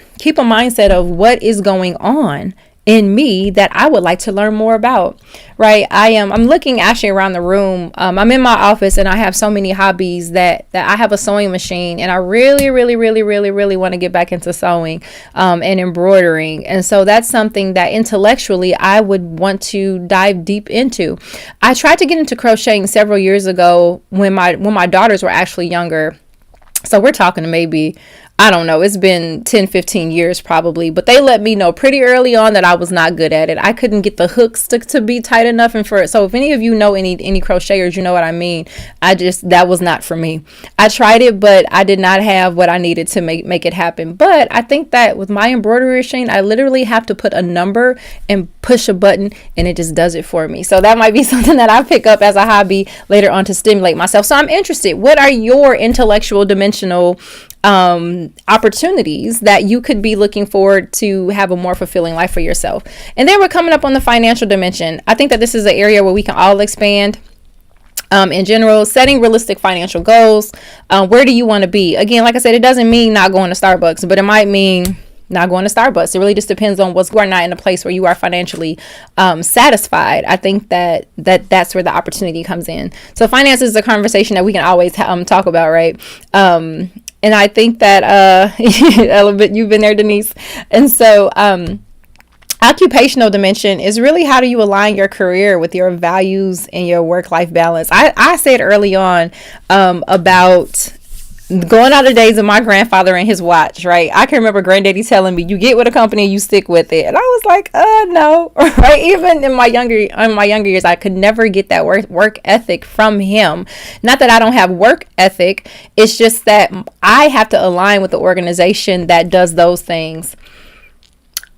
what is going on in me that I would like to learn more about, right? I'm looking actually around the room. I'm in my office and I have so many hobbies that I have a sewing machine, and I really, really, really, really, really want to get back into sewing and embroidering. And so that's something that intellectually I would want to dive deep into. I tried to get into crocheting several years ago when my daughters were actually younger. So we're talking maybe, I don't know, it's been 10, 15 years probably, but they let me know pretty early on that I was not good at it. I couldn't get the hooks to be tight enough. And so if any of you know any crocheters, you know what I mean. That was not for me. I tried it, but I did not have what I needed to make it happen. But I think that with my embroidery machine, I literally have to put a number and push a button and it just does it for me. So that might be something that I pick up as a hobby later on to stimulate myself. So I'm interested. What are your intellectual dimensional opportunities that you could be looking forward to have a more fulfilling life for yourself? And then we're coming up on the financial dimension. I think that this is an area where we can all expand. In general, setting realistic financial goals. Where do you want to be? Again, like I said, it doesn't mean not going to Starbucks, but it might mean not going to Starbucks. It really just depends on you are not in a place where you are financially satisfied. I think that's where the opportunity comes in. So finance is a conversation that we can always talk about, right? And I think that you've been there, Denise. And so occupational dimension is really how do you align your career with your values and your work-life balance. I said early on about going out the days of my grandfather and his watch, right? I can remember granddaddy telling me, you get with a company, you stick with it. And I was like, no, right? Even in my younger years, I could never get that work ethic from him. Not that I don't have work ethic. It's just that I have to align with the organization that does those things.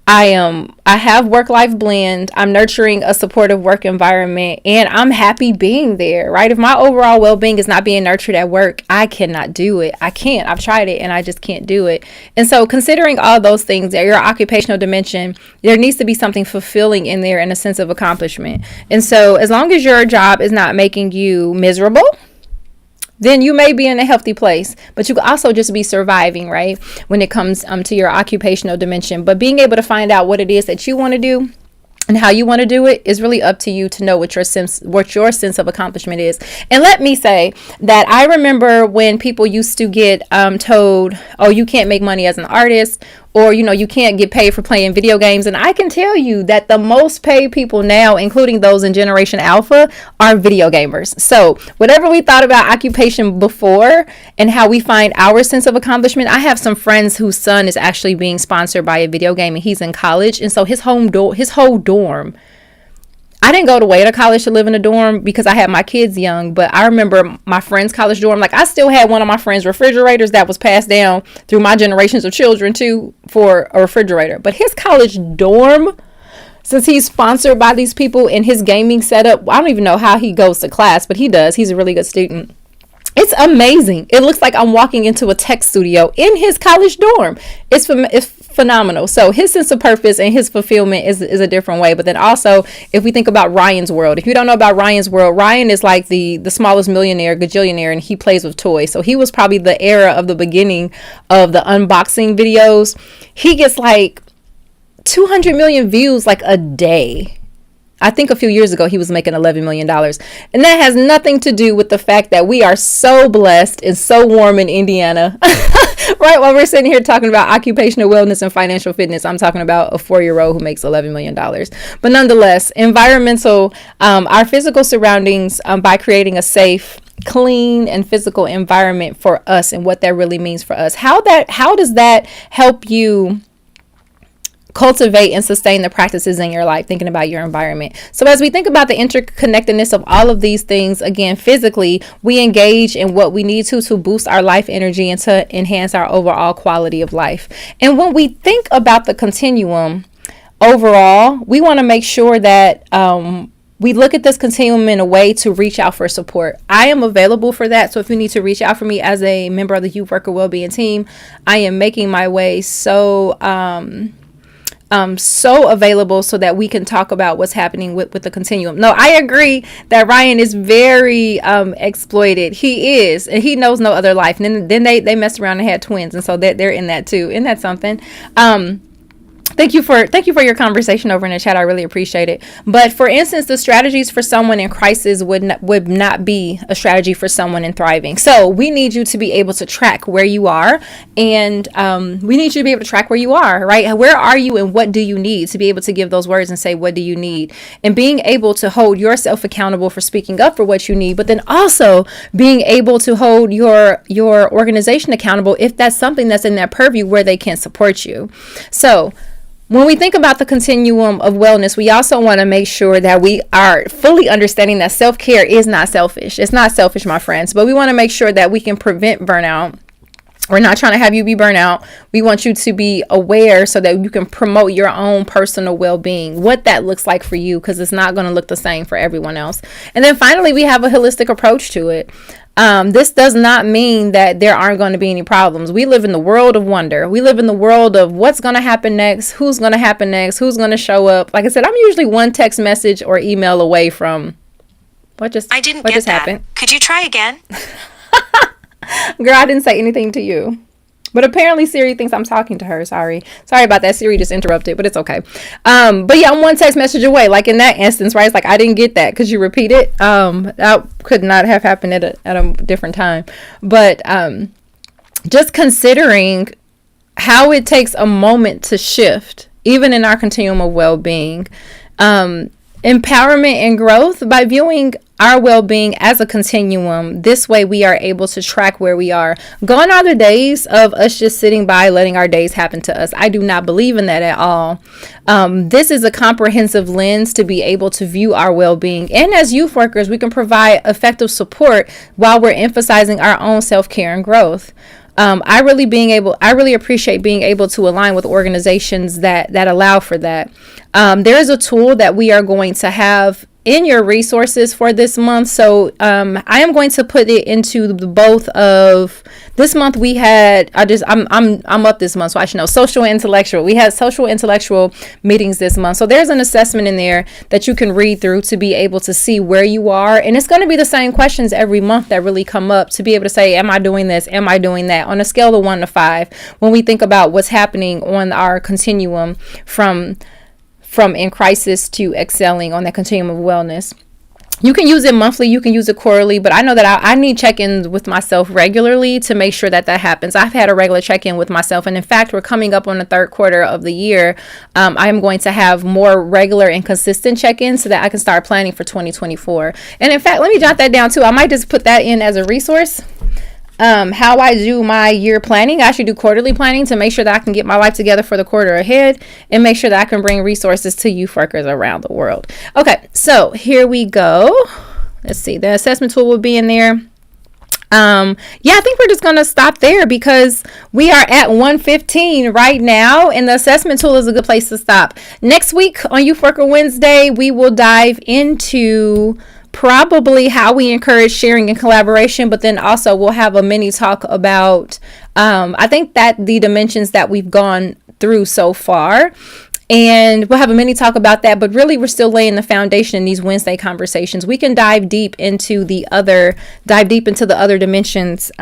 I have work-life blend. I'm nurturing a supportive work environment, and I'm happy being there, right? If my overall well-being is not being nurtured at work, I cannot do it. I can't. I've tried it and I just can't do it. And so considering all those things, your occupational dimension, there needs to be something fulfilling in there and a sense of accomplishment. And so as long as your job is not making you miserable, then you may be in a healthy place, but you could also just be surviving, right? When it comes to your occupational dimension, but being able to find out what it is that you want to do and how you want to do it is really up to you to know what your sense of accomplishment is. And let me say that I remember when people used to get told, oh, you can't make money as an artist, or, you can't get paid for playing video games. And I can tell you that the most paid people now, including those in Generation Alpha, are video gamers. So whatever we thought about occupation before and how we find our sense of accomplishment, I have some friends whose son is actually being sponsored by a video game and he's in college. And so his whole dorm, I didn't go away to college to live in a dorm because I had my kids young, but I remember my friend's college dorm. Like, I still had one of my friend's refrigerators that was passed down through my generations of children too, for a refrigerator. But his college dorm, since he's sponsored by these people in his gaming setup, I don't even know how he goes to class, but he does. He's a really good student. It's amazing. It looks like I'm walking into a tech studio in his college dorm. It's phenomenal. So his sense of purpose and his fulfillment is a different way. But then also, if we think about Ryan's world, if you don't know about Ryan's world, Ryan is like the smallest millionaire, gajillionaire, and he plays with toys. So he was probably the era of the beginning of the unboxing videos. He gets like 200 million views like a day. I think a few years ago he was making $11 million. And that has nothing to do with the fact that we are so blessed and so warm in Indiana. Right, while we're sitting here talking about occupational wellness and financial fitness, I'm talking about a 4-year-old who makes $11 million. But nonetheless, our physical surroundings, by creating a safe, clean, and physical environment for us and what that really means for us. How does that help you cultivate and sustain the practices in your life, thinking about your environment? So as we think about the interconnectedness of all of these things, again, physically, we engage in what we need to boost our life energy and to enhance our overall quality of life. And when we think about the continuum overall, we want to make sure that we look at this continuum in a way to reach out for support. I am available for that. So if you need to reach out for me as a member of the Youth Worker Wellbeing team, I am making my way so available so that we can talk about what's happening with the continuum. No, I agree that Ryan is very exploited. He is, and he knows no other life. And then they messed around and had twins, and so they're in that too. Isn't that something? Thank you for your conversation over in the chat. I really appreciate it. But for instance, the strategies for someone in crisis would not be a strategy for someone in thriving. So we need you to be able to track where you are, and we need you to be able to track where you are, right? Where are you and what do you need, to be able to give those words and say, what do you need? And being able to hold yourself accountable for speaking up for what you need, but then also being able to hold your organization accountable if that's something that's in their purview where they can support you. So when we think about the continuum of wellness, we also want to make sure that we are fully understanding that self-care is not selfish. It's not selfish, my friends, but we want to make sure that we can prevent burnout. We're not trying to have you be burnout. We want you to be aware so that you can promote your own personal well-being, what that looks like for you, because it's not going to look the same for everyone else. And then finally, we have a holistic approach to it. This does not mean that there aren't going to be any problems. We live in the world of wonder. We live in the world of what's going to happen next, who's going to happen next, who's going to show up. Like I said, I'm usually one text message or email away from what just happened. Could you try again? Girl, I didn't say anything to you. But apparently Siri thinks I'm talking to her. Sorry about that. Siri just interrupted, but it's okay. But yeah, I'm one text message away. Like in that instance, right? It's like, I didn't get that. Could you repeat it? That could not have happened at a different time. But just considering how it takes a moment to shift, even in our continuum of well-being, empowerment and growth by viewing our well-being as a continuum. This way we are able to track where we are. Gone are the days of us just sitting by letting our days happen to us. I do not believe in that at all. This is a comprehensive lens to be able to view our well-being. And as youth workers, we can provide effective support while we're emphasizing our own self-care and growth. I really appreciate being able to align with organizations that allow for that. There is a tool that we are going to have in your resources for this month. So I am going to put it into the both of this month. We had I'm up this month, so I should know social and intellectual. We had social intellectual meetings this month. So there's an assessment in there that you can read through to be able to see where you are. And it's going to be the same questions every month that really come up to be able to say, am I doing this? Am I doing that? On a scale of 1 to 5, when we think about what's happening on our continuum from in crisis to excelling on that continuum of wellness. You can use it monthly, you can use it quarterly, but I know that I need check-ins with myself regularly to make sure that happens. I've had a regular check-in with myself, and in fact, we're coming up on the third quarter of the year. I am going to have more regular and consistent check-ins so that I can start planning for 2024. And in fact, let me jot that down too. I might just put that in as a resource. How I do my year planning. I should do quarterly planning to make sure that I can get my life together for the quarter ahead and make sure that I can bring resources to youth workers around the world. Okay, so here we go. Let's see. The assessment tool will be in there. I think we're just going to stop there because we are at 1:15 right now, and the assessment tool is a good place to stop. Next week on Youth Worker Wednesday, we will dive into probably how we encourage sharing and collaboration, but then also we'll have a mini talk about I think that the dimensions that we've gone through so far, and we'll have a mini talk about that. But really, we're still laying the foundation in these Wednesday conversations. We can dive deep into the other dimensions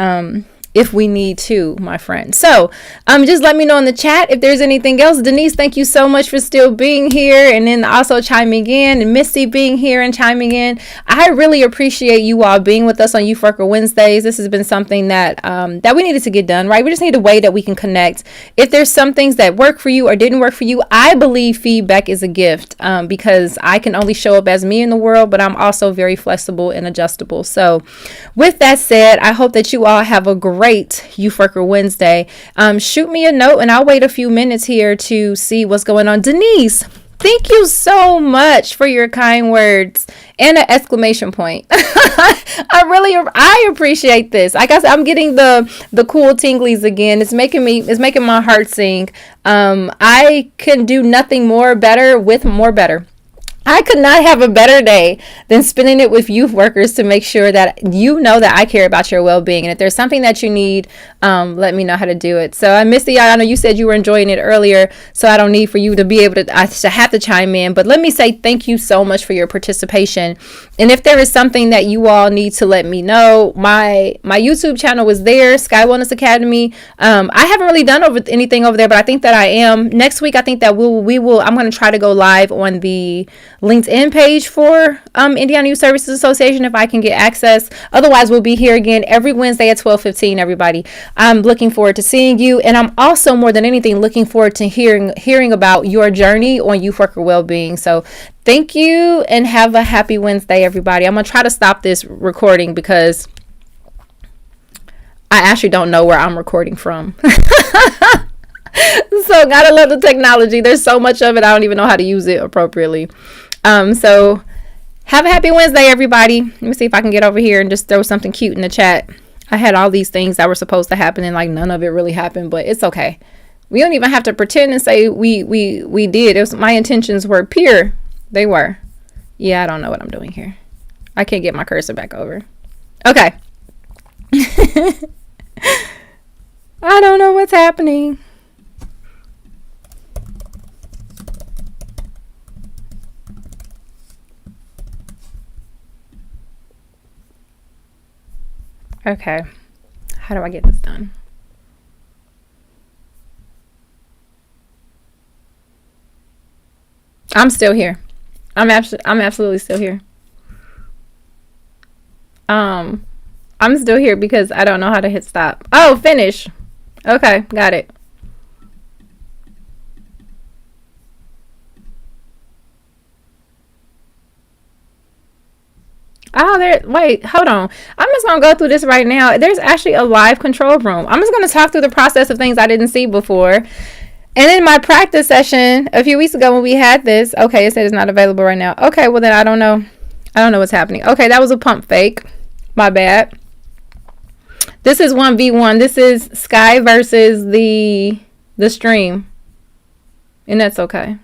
if we need to, my friend. So just let me know in the chat if there's anything else. Denise, thank you so much for still being here, and then also chiming in, and Misty being here and chiming in. I really appreciate you all being with us on Youth Worker Wednesdays. This has been something that we needed to get done, right? We just need a way that we can connect. If there's some things that work for you or didn't work for you, I believe feedback is a gift because I can only show up as me in the world, but I'm also very flexible and adjustable. So with that said, I hope that you all have a great Youth Worker Wednesday. Shoot me a note and I'll wait a few minutes here to see what's going on. Denise, thank you so much for your kind words and an exclamation point. I appreciate this. I guess I'm getting the cool tinglies again. It's making my heart sing. I can do nothing more better with more better. I could not have a better day than spending it with youth workers to make sure that you know that I care about your well-being. And if there's something that you need, let me know how to do it. So I missed I know you said you were enjoying it earlier, so I don't need for you to be able to have to chime in. But let me say thank you so much for your participation. And if there is something that you all need to let me know, my YouTube channel is there, Sky Wellness Academy. I haven't really done anything over there, but I think that I am. Next week, I think that I'm going to try to go live on the LinkedIn page for Indiana Youth Services Association if I can get access. Otherwise, we'll be here again every Wednesday at 12:15, everybody. I'm looking forward to seeing you, and I'm also more than anything looking forward to hearing about your journey on youth worker well-being. So thank you and have a happy Wednesday, everybody. I'm going to try to stop this recording because I actually don't know where I'm recording from. So gotta love the technology. There's so much of it. I don't even know how to use it appropriately. So have a happy Wednesday, everybody. Let me see if I can get over here and just throw something cute in the chat. I had all these things that were supposed to happen and like none of it really happened, but it's okay. We don't even have to pretend and say we did. My intentions were pure. They were. Yeah, I don't know what I'm doing here. I can't get my cursor back over. Okay. I don't know what's happening. Okay, how do I get this done? I'm still here. I'm absolutely still here. I'm still here because I don't know how to hit stop. Oh, finish. Okay, got it. Oh, wait, hold on. I'm just going to go through this right now. There's actually a live control room. I'm just going to talk through the process of things I didn't see before. And in my practice session a few weeks ago when we had this, okay, it said it's not available right now. Okay, well then I don't know. I don't know what's happening. Okay, that was a pump fake. My bad. This is 1v1. This is Sky versus the stream. And that's okay.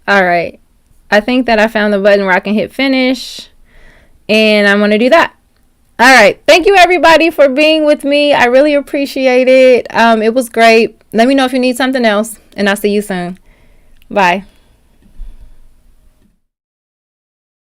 All right. I think that I found the button where I can hit finish. And I'm going to do that. All right. Thank you, everybody, for being with me. I really appreciate it. It was great. Let me know if you need something else. And I'll see you soon. Bye.